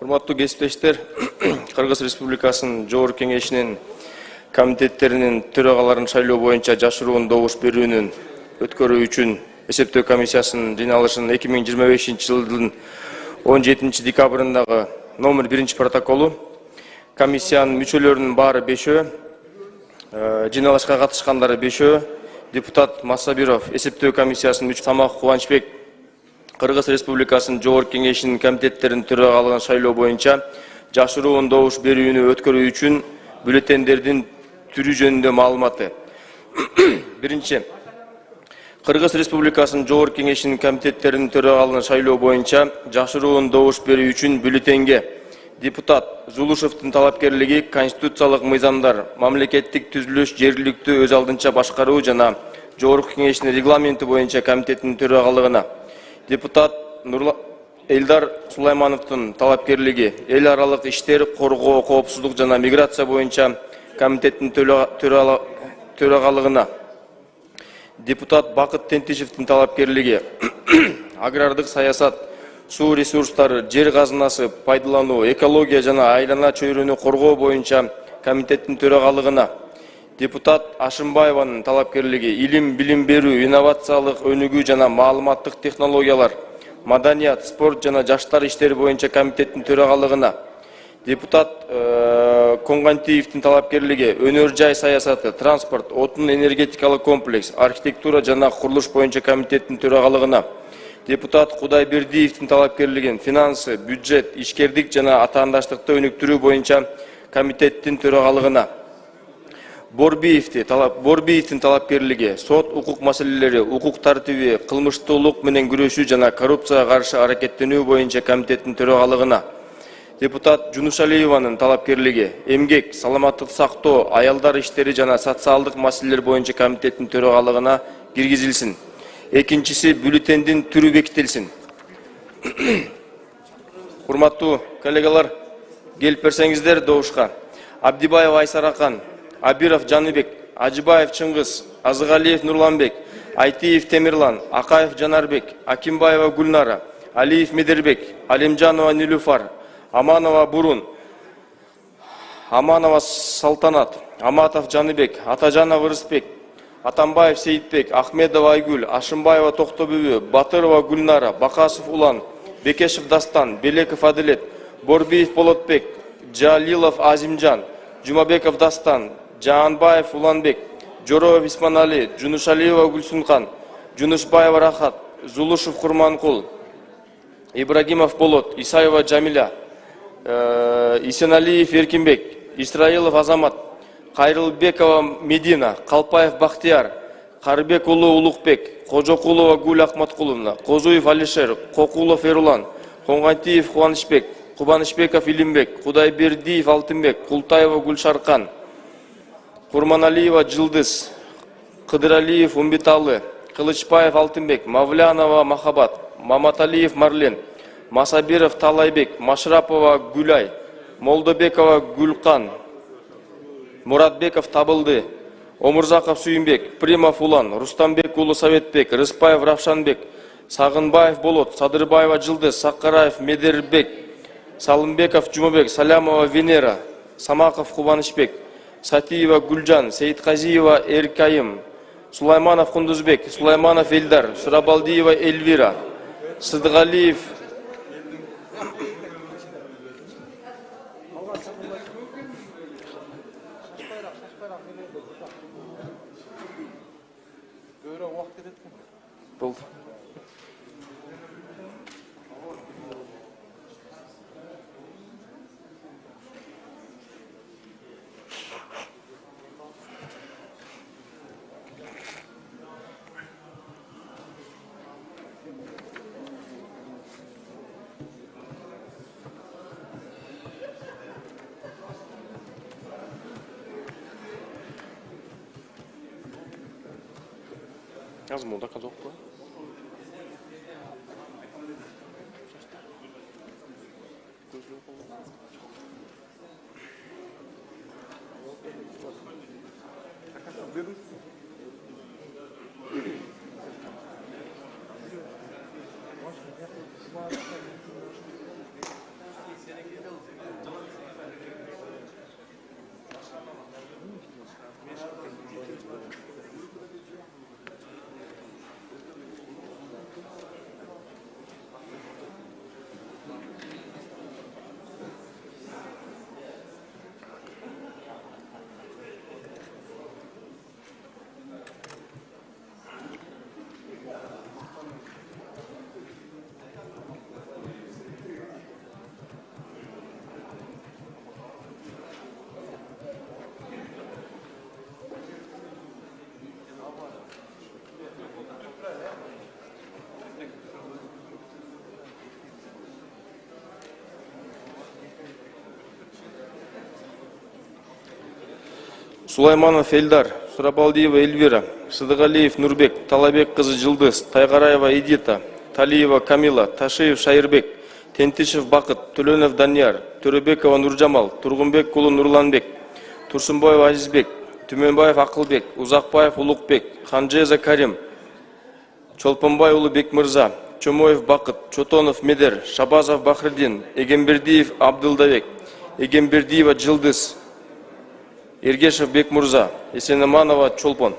Урматтуу кесиптештер, Кыргыз Республикасынын Жогорку Кеңешинин комитеттеринин төрагаларын шайлоо боюнча жашыруун добуш берүүнүн өткөрүү үчүн эсептөө комиссиясынын жыйналышынын 2025 жылдын 17 декабрындагы номер 1 протоколу, комиссиянын мүчөлөрүнүн баары 5-өө, жыйналышка катышкандары 5-өө, депутат Масабиров эсептөө комиссиясынын мүчөсү Самак Кубанычбек Кыргыз Республикасынын Жогорку Кеңешинин комитеттеринин төрагалыгын шайлоо боюнча жашыруун добуш берүүнү өткөрүү үчүн бюллетендердин түрү жөнүндө маалыматы. Биринчи, Кыргыз Республикасынын Жогорку Кеңешинин комитеттеринин төрагалыгын шайлоо боюнча жашыруун добуш берүү үчүн бюллетенге депутат Зулушевдин талапкерлиги конституциялык мыйзамдар, мамлекеттик түзүлүш, жергиликтүү өз алдынча башкаруу жана Жогорку Кеңештин регламенти боюнча комитеттин төрагалыгына депутат Элдар Сулаймановдун талапкерлиги эл аралык иштер, коргоо, коопсуздук жана миграция боюнча комитеттин төрагалыгына депутат Бакыт Тентишевдин талапкерлиги агрардык саясат, суу ресурстары, жер казынасы пайдалануу, экология жана айлана чөйрөнү коргоо боюнча комитеттин төрагалыгына депутат Ашымбаеванын талапкерлиги илим, билим берүү, инновациялык өнүгүү жана маалыматтык технологиялар, маданият, спорт жана жаштар иштери боюнча комитеттин төрагалыгына депутат Коңгантиевдин талапкерлиги өнөр жай саясаты, транспорт, отун энергетикалык комплекс, архитектура жана курулуш боюнча комитеттин төрагалыгына депутат Кудайбердиевдин талапкерлигин финансы, бюджет, ишкердик жана атаандаштыкты өнүктүрүү боюнча комитеттин төрагалыгына Борбиевдин талапкерлиги сот укук маселелери, укук тартиби, кылмыштуулук менен күрөшүү жана коррупцияга каршы аракеттенүү боюнча комитеттин төрагалыгына депутат Жунушалиеванын талапкерлиги эмгек, саламаттык сактоо, аялдар иштери жана социалдык маселелер боюнча комитеттин төрагалыгына киргизилсин. Экинчиси, бюллетендин түрү бекитилсин. Урматтуу коллегалар, келип берсеңиздер добушка. Абдибаев Айсарахан, Абиров Жаныбек, Ажыбаев Чыңгыз, Азыгалиев Нурланбек, Айтиев Темирлан, Акаев Жанарбек, Акимбаева Гульнара, Алиев Медербек, Алимжанова Нилуфар, Аманова Бурун, Аманова Салтанат, Аматов Жаныбек, Атажанов Рыспек, Атамбаев Сейитбек, Ахмедова Айгүл, Ашымбаева Токтобүбү, Батырова Гульнара, Бакасов Улан, Бекешев Дастан, Белеков Адилет, Борбиев Болотбек, Джалилов Азимжан, Жумабеков Дастан, Жаанбаев Уланбек, Жороев Исманали, Жунушалиева Гүлсүнкан, Жунушбаева Рахат, Зулушев Курманкул, Ибрагимов Болот, Исаева Джамиля, Исеналиев Эркинбек, Исраилов Азамат, Кайрылбекова Медина, Калпаев Бахтияр, Карбек Улу Улукбек, Кожокулова Гүл Ахматкуловна, Козуев Алишер, Кокулов Эрулан, Коңгантиев Кубанычбек, Кубанычбеков Илимбек, Кудайбердиев Алтынбек, Култаева Гүлшаркан, Курманалиева Жылдыз, Кыдыралиев Умбиталы, Кылычбаев Алтынбек, Мавлянова Махабат, Маматалиев Марлен, Масабиров Талайбек, Машрапова Гүлай, Молдобекова Гүлкан, Муратбеков Табылды, Омурзаков Сүйүнбек, Примов Улан, Рустамбек Улу Советбек, Рыспаев Равшанбек, Сагынбаев Болот, Садырбаева Жылдыз, Сакараев Медербек, Салымбеков Жумабек, Салямова Венера, Самаков Кубанычбек, Сатиева Гүлжан, Сейитказиева Эркайым, Сулайманов Кундузбек, Сулайманов Элдар, Сурабалдиева Эльвира, Сыдыгалиев болды. Аз молда казок па? Сулайманов Эльдар, Сурабалдиева Эльвира, Сыдыгалиев Нурбек, Талабек кызы Жылдыз, Тайгараева Эдита, Талиева Камила, Ташиев Шайырбек, Тентишев Бакыт, Төленов Данияр, Төрөбекова Нуржамал, Тургунбек Кулу Нурланбек, Турсунбаев Азизбек, Түменбаев Акылбек, Узакбаев Улукбек, Ханжеза Карим, Чолпонбай Улы Бекмырза, Чомоев Бакыт, Чотонов Медер, Шабазов Бахридин, Эгембердиев Абдылдабек, Эгембердиева Жылдыз, Ергешев Бекмурза, Есенаманова Чолпон.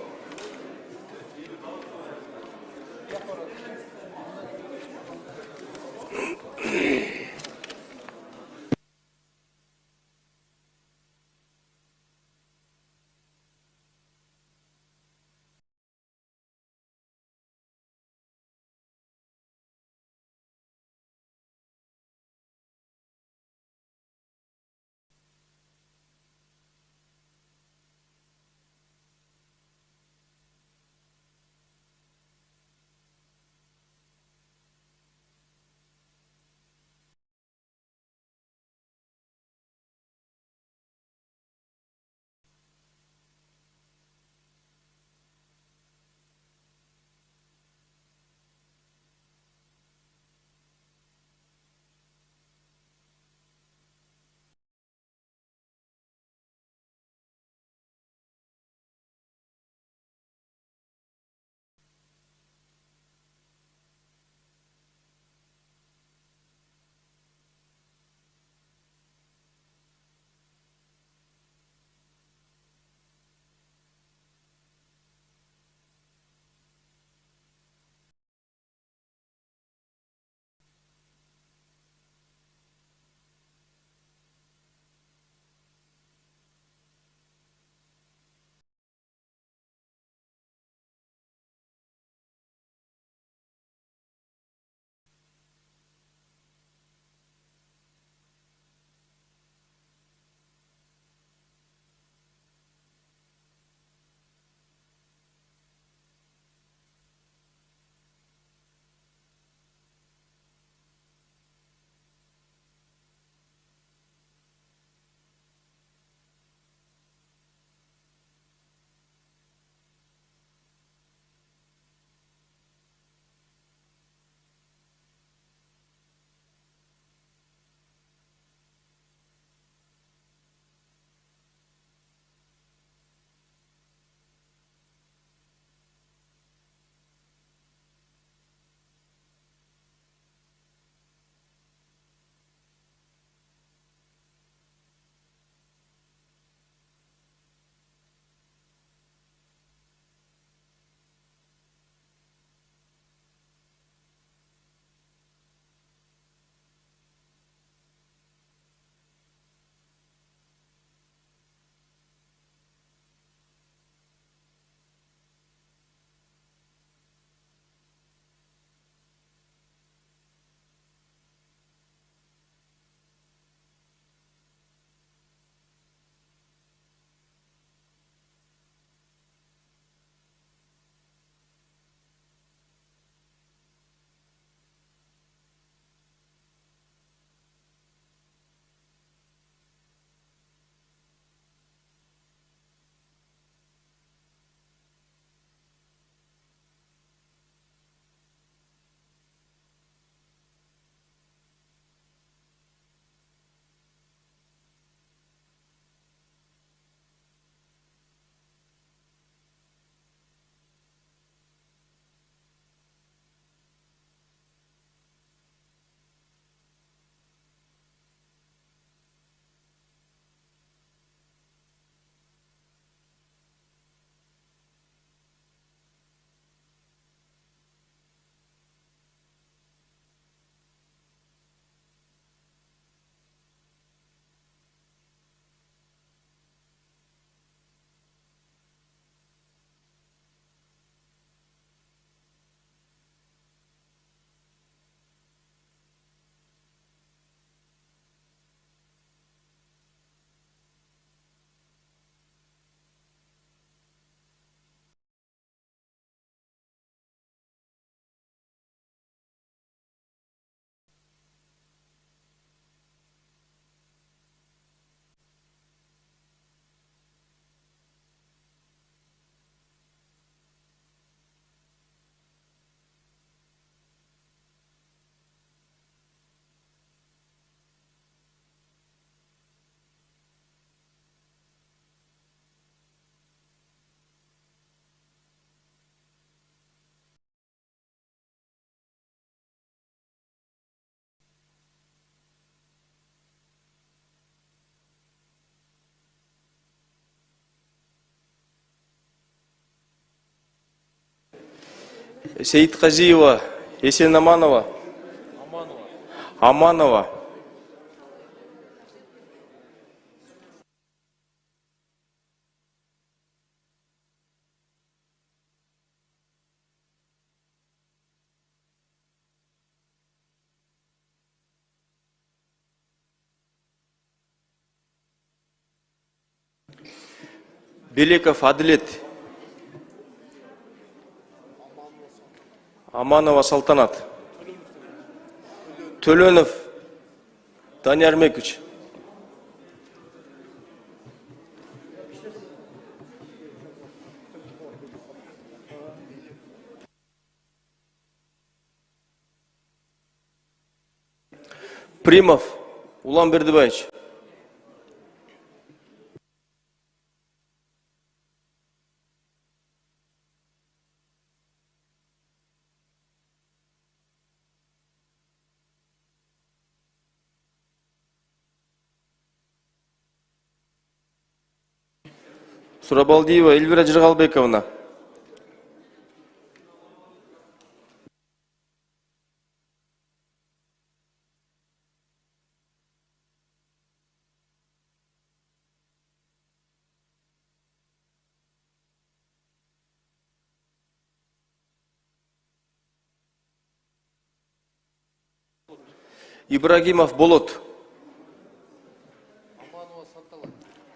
Сейітқазиева, Есенаманова, Аманова, Белеков Адилет, Аманова Салтанат, Төленов Данияр Мекич, Примов Улан Бердібаевич, Сурабалдиева Эльвира Жыргалбековна, Ибрагимов Болот,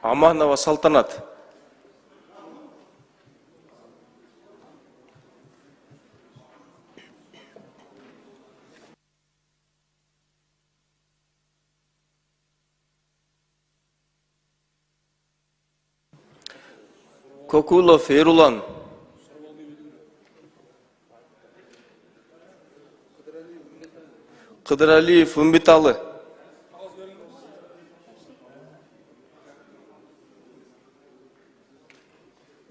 Аманова Салтанат, Кокулов Эрулан, Кыдыралиев Умбиталы,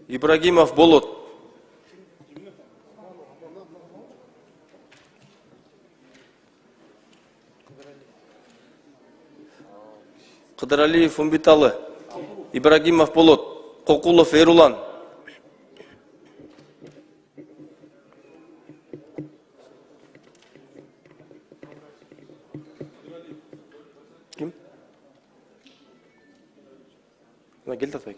Ибрагимов Болот, Кыдыралиев Умбиталы, Ибрагимов Болот, Кокулов Эрулан, ким? Гел Татбек.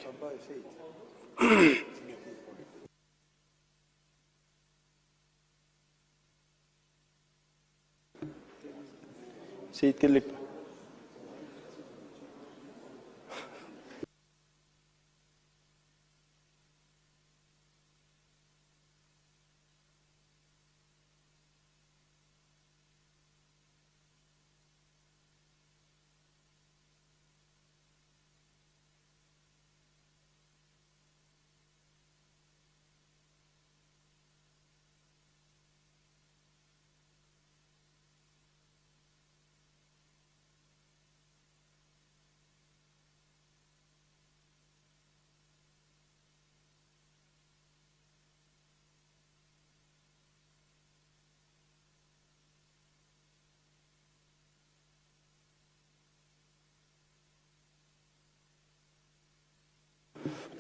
Сейіткерлік.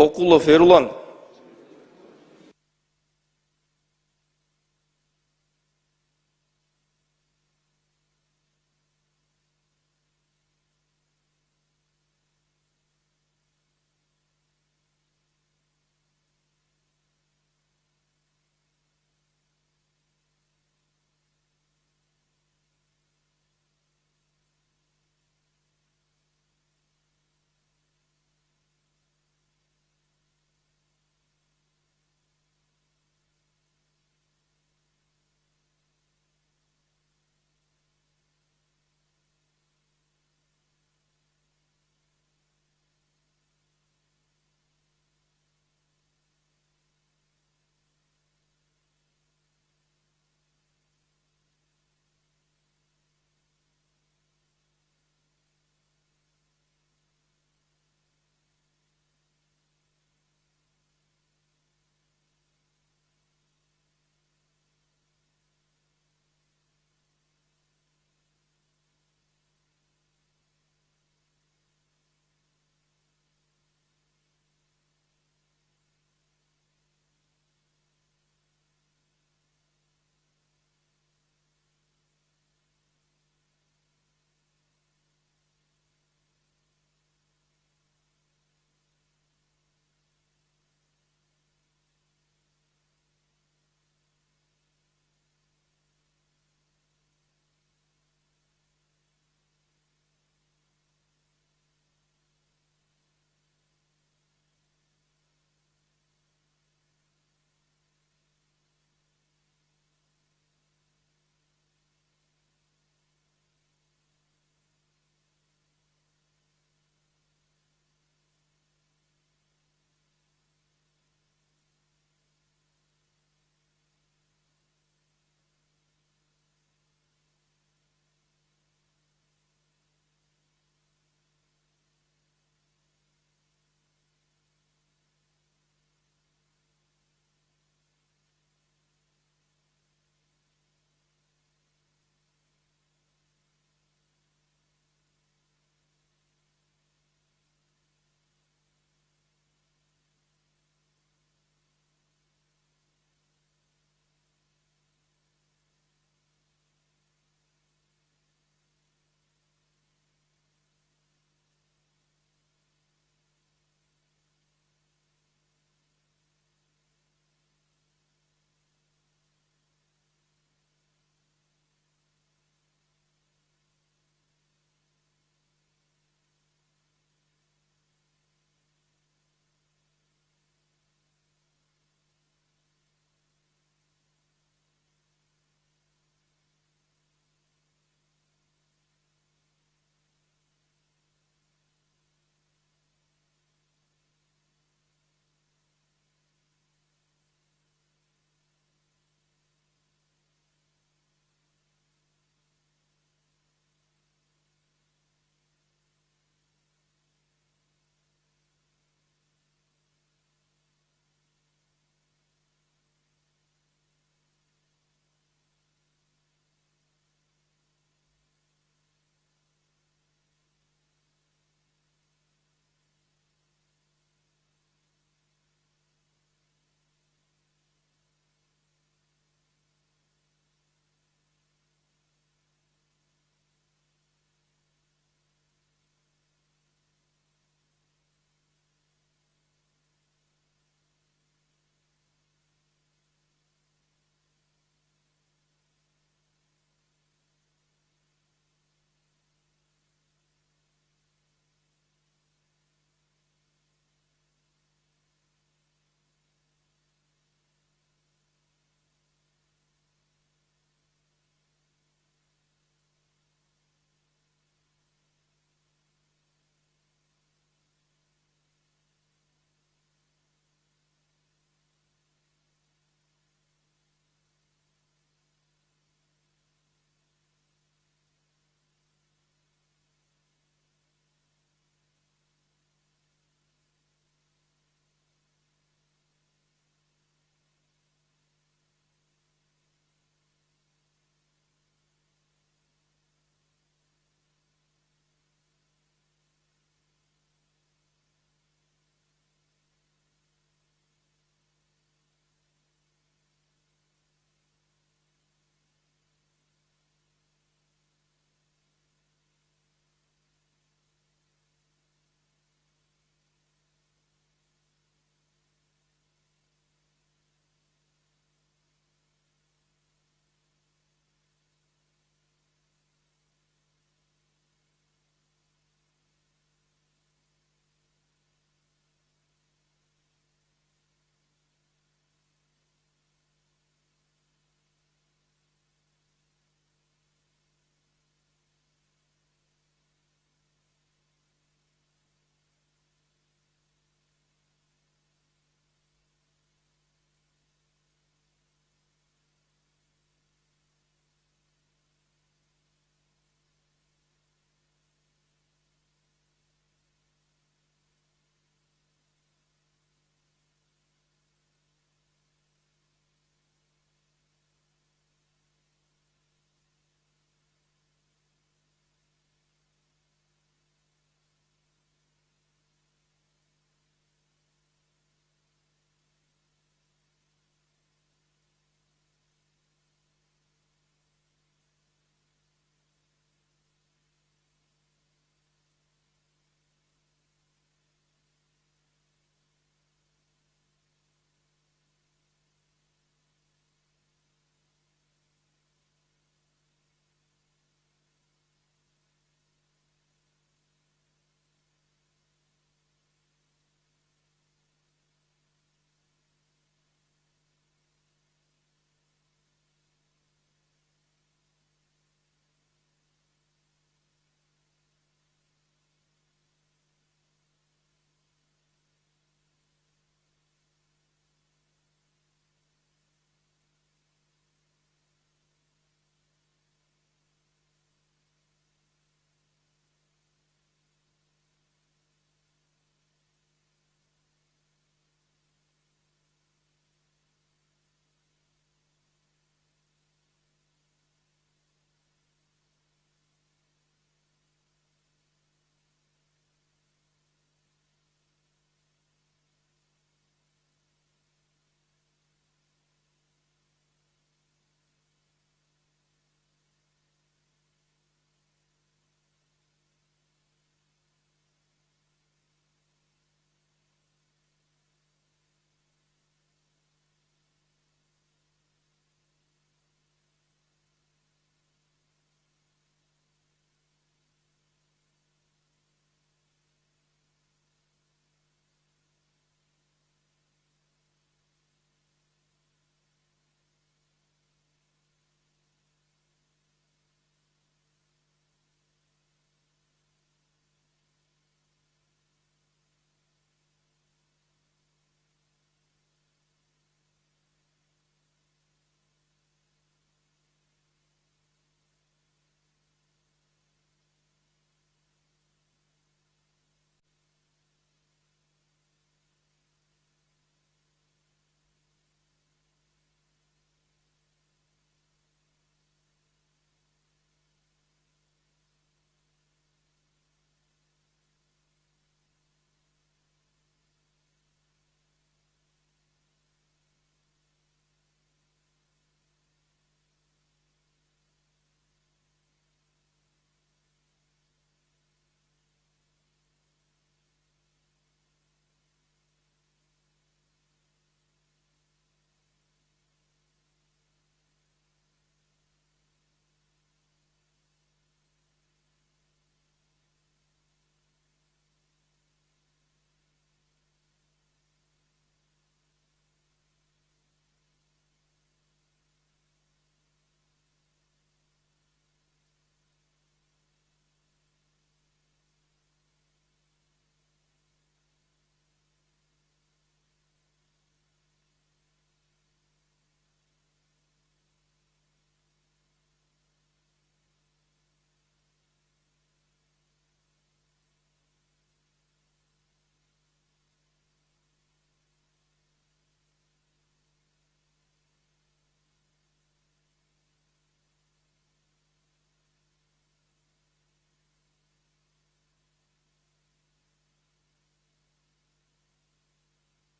Кокулов Эрулан,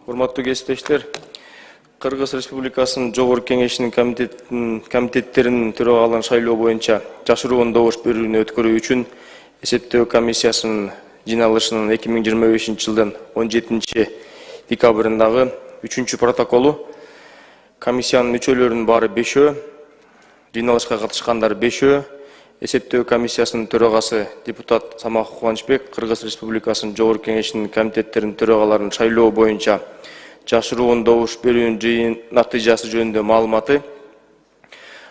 Урматтуу кесиптештер, Кыргыз Республикасынын Жогорку Кеңешинин комитеттеринин төрагалыгын шайлоо боюнча жашыруун добуш берүүнү өткөрүү үчүн эсептөө комиссиясынын жыйналышынын 2025 жылдын 17 декабрындагы 3 протоколу комиссиянын мүчөлөрүнүн баары 5-өө, жыйналышка катышкандар 5-өө, эсептөө комиссиясынын төрагасы депутат Самах Кубанычбек Кыргыз Республикасынын Жогорку Кеңешинин комитеттеринин төрагаларын шайлоо боюнча жашыруун добуш берүүнүн жыйын натыйжасы жөнүндө маалыматы.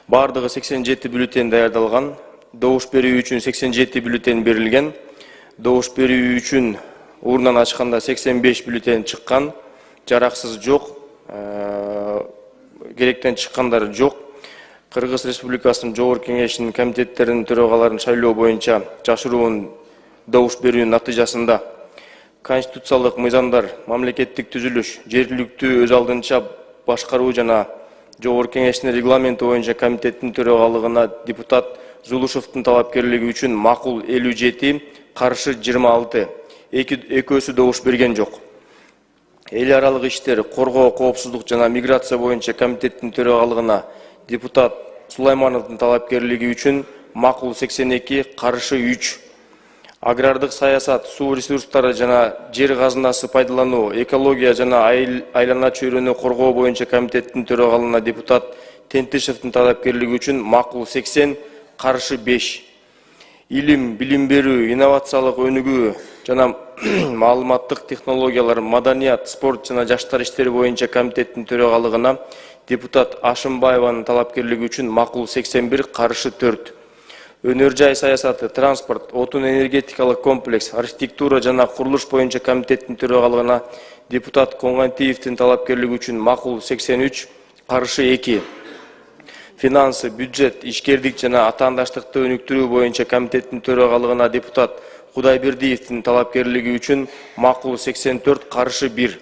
Бардыгы 87 бюллетень даярдалган. Добуш берүү үчүн 87 бюллетень берилген. Добуш берүү үчүн урундан ачканда 85 бюллетень чыккан. Жараксыз жок. Керектен чыккандар жок. Кыргыз Республикасынын Жогорку Кеңешинин комитеттеринин төрагаларын шайлоо боюнча жашыруун добуш берүүнүн натыйжасында конституциялык мыйзамдар, мамлекеттик түзүлүш, жергиликтүү өз алдынча башкаруу жана Жогорку Кеңештин регламенти боюнча комитеттин төрагалыгына депутат Зулушевдун талапкерлиги үчүн макул 57, каршы 26, экөөсү добуш берген жок. Эл аралык иштер, коргоо, коопсуздук жана миграция боюнча комитеттин төрагалыгына депутат Сулаймановдун талапкерлиги үчүн макул 82, каршы 3. Агрардык саясат, суу ресурстары жана жер казынасы пайдалануу, экология жана айлана чөйрөнү коргоо боюнча комитеттин төрагалыгына депутат Тентишевдин талапкерлиги үчүн макул 80, каршы 5. Илим, билим берүү, инновациялык өнүгүү жана маалыматтык технологиялар, маданият, спорт жана жаштар иштери боюнча комитеттин төрагалыгына депутат Ашымбаеванын талапкерлиги үчүн макул 81, каршы 4. Өнөр жай саясаты, транспорт, отун энергетикалык комплекс, архитектура жана курулуш боюнча комитеттин төрагалыгына депутат Коңгантиевдин талапкерлиги үчүн макул 83, каршы 2. Финансы, бюджет, ишкердик жана атаандаштыкты өнүктүрүү боюнча комитеттин төрагалыгына депутат Кудайбердиевдин талапкерлиги үчүн макул 84, каршы 1.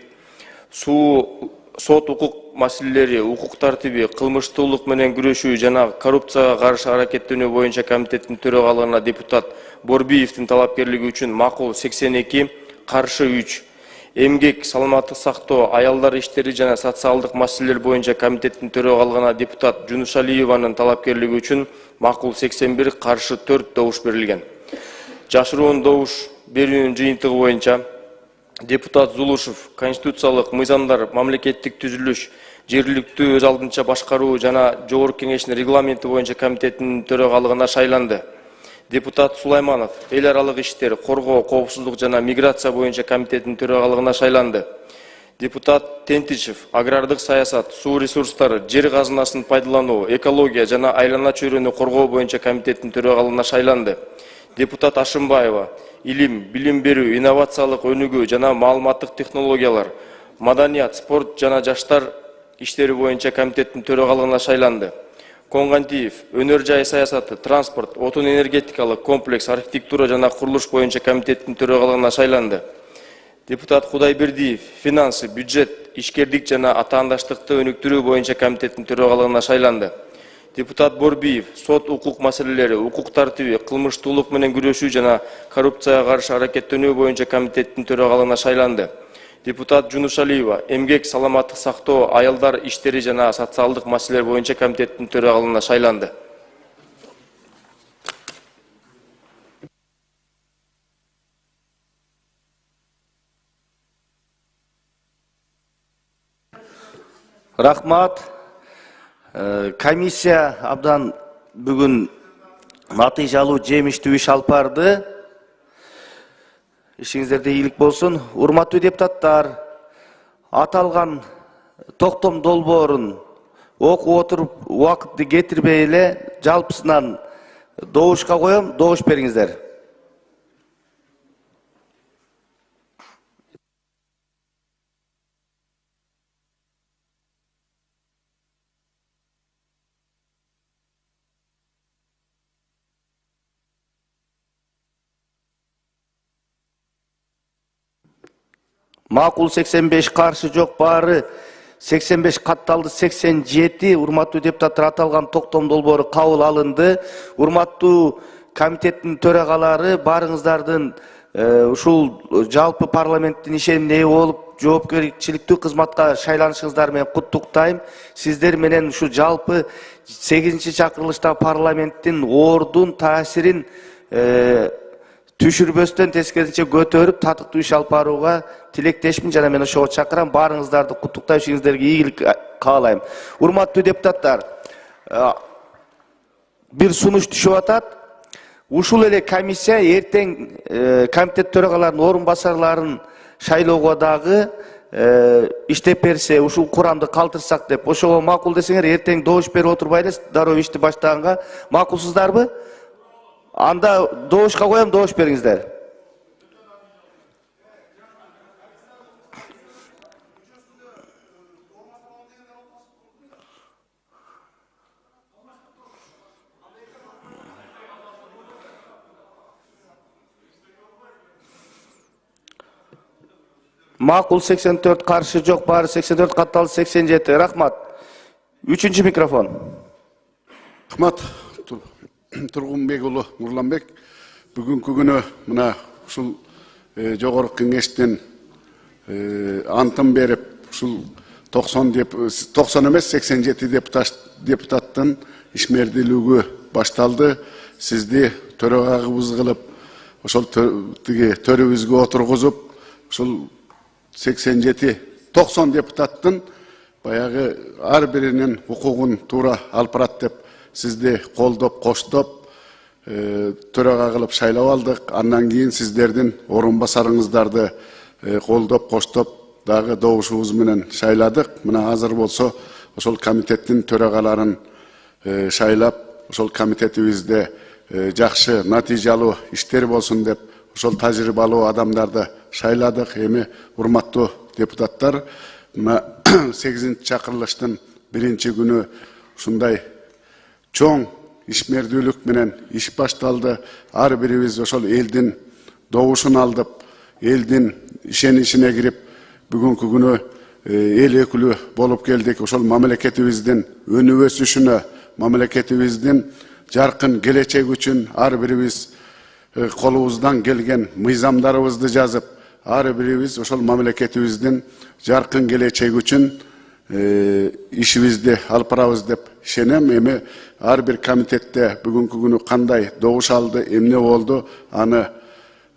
Суу, сот укук маселелери, укук тартиби, кылмыштуулук менен күрөшүү жана коррупцияга каршы аракеттенүү боюнча комитеттин төрагалыгына депутат Борбиевдин талапкерлиги үчүн макул 82, каршы 3. Эмгек, саламаттык сактоо, аялдар иштери жана социалдык маселелер боюнча комитеттин төрагалыгына депутат Жунушалиеванын талапкерлиги үчүн макул 81, каршы 4 добуш берилген. Жашыруун добуш берүүнүн жыйынтыгы боюнча депутат Зулушев конституциялык мыйзамдар, мамлекеттик түзүлүш, жергиликтүү өз алдынча башкаруу жана Жогорку Кеңештин регламенти боюнча комитеттин төрагалыгына шайланды. Депутат Сулайманов эл аралык иштер, коргоо, коопсуздук жана миграция боюнча комитеттин төрагалыгына шайланды. Депутат Тентишев агрардык саясат, суу ресурстары, жер казынасын пайдалануу, экология жана айлана чөйрөнү коргоо боюнча комитеттин төрагалыгына шайланды. Депутат Ашымбаева илим, билим берүү, инновациялык өнүгүү жана маалыматтык технологиялар, маданият, спорт жана жаштар иштери боюнча комитеттин төрагалыгына шайланды. Коңгантиев өнөр жай саясаты, транспорт, отун энергетикалык комплекс, архитектура жана курулуш боюнча комитеттин төрагалыгына шайланды. Депутат Кудайбердиев финансы, бюджет, ишкердик жана атаандаштыкты өнүктүрүү боюнча комитеттин төрагалыгына шайланды. Депутат Борбиев сот укук маселелери, укук тартиби, кылмыштуулук менен күрөшүү жана коррупцияга каршы аракеттенүү боюнча комитеттин төрагалыгына шайланды. Депутат Жунушалиева эмгек, саламаттык сактоо, аялдар иштери жана социалдык маселелер боюнча комитеттин төрагалыгына шайланды. Рахмат. Комиссия абдан бүгүн натыйжалуу жемиштүү иш алып барды. Ишиңиздерде ийгилик болсун. Урматтуу депутаттар, аталган токтом долбоорун окуп отуруп убакытты кетирбей эле жалпысынан добушка коем. Добуш бериңиздер. Макул 85, каршы жок, баары 85 катталды, 87. Урматтуу депутаттар, аталган токтом долбоору кабыл алынды. Урматтуу комитеттин төрагалары, баарыңыздардын ушул жалпы парламенттин ишенимине ээ болуп жоопкерчиликтүү кызматка шайланышыңыздар менен куттуктайм. Сиздер менен ушу жалпы 8-чакырылышта парламенттин ордун, таасирин түшүрбөстөн тескерисинче көтөрүп, татыктуу иш алып барууга тилектешмин жана мен ошого чакырам. Баарыңыздарды куттуктап, ишиңиздерге ийгилик каалайм. Урматтуу депутаттар, бир сунуш түшүп атат. Ушул эле комиссия эртең комитет төрагаларынын орун басарларын шайлоого дагы иштеп берсе, ушул курамды калтырсак деп, ошого макул десеңер, эртең добуш берип отурбай эле дароо ишти баштаганга макулсуздарбы? Анда добушка коем, добуш бериңиздер. Макул 84, каршы жок, баары 84, катталды 87. Рахмат. 3-чү микрофон. Рахмат. Тургунбек уулу Нурланбек. Бүгүнкү күнү мына ушул жогорку кеңештин антын берип, ушул 90 эмес 87 депутаттын ишмердүүлүгү башталды. Сизди төрагагыбыз кылып, ошол төрүбүзгө отургузуп, ушул 90 депутаттын баягы ар биринин укугун туура алып барат деп сизди колдоп, коштоп, төрага кылып шайлап алдык. Андан кийин сиздердин орун басарыңыздарды колдоп, коштоп, дагы добушубуз менен шайладык. Мына азыр болсо ошол комитеттин төрагаларын шайлап, ошол комитетибизде жакшы натыйжалуу иштер болсун деп ошол тажрыйбалуу адамдарды шайладык. Эми урматтуу депутаттар, мына 8-чакырылыштын 1-күнү ушундай чоң ишмердүүлүк менен иш башталды. Ар бирибиз ошол элдин добушун алдып, элдин ишеничине кирип, бүгүнкү күнү эл өкүлү болуп келдик. Ошол мамлекетибиздин өнүп өсүшүнө, мамлекетибиздин жаркын келечеги үчүн ар бирибиз колубуздан келген мыйзамдарыбызды жазып, ар бирибиз ошол мамлекетибиздин жаркын келечеги үчүн ишибизди алып барабыз деп ишенем. Эми ар бир комитетте бүгүнкү күнү кандай добуш алды, эмне болду, аны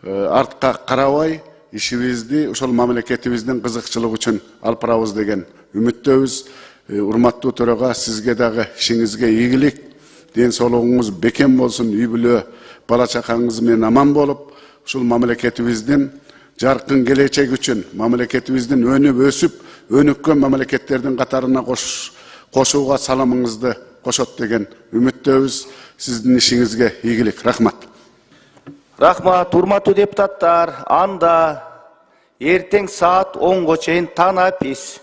артка карабай ишибизди ошол мамлекетибиздин кызыкчылыгы үчүн алып барабыз деген үмүттөбүз. Урматтуу төрага, сизге дагы ишиңизге ийгилик, ден соолугуңуз бекем болсун, үй бүлө бала чакаңыз менен аман болуп, ушул мамлекетибиздин жаркын келечеги үчүн, мамлекетибиздин өнүп өсүп, өнүккөн мамлекеттердин катарына кошууга салымыңызды кошот деген үмүттөбүз. Сиздин ишиңизге ийгилик. Рахмат. Рахмат, урматтуу депутаттар. Анда эртең саат 10-го чейин танапис.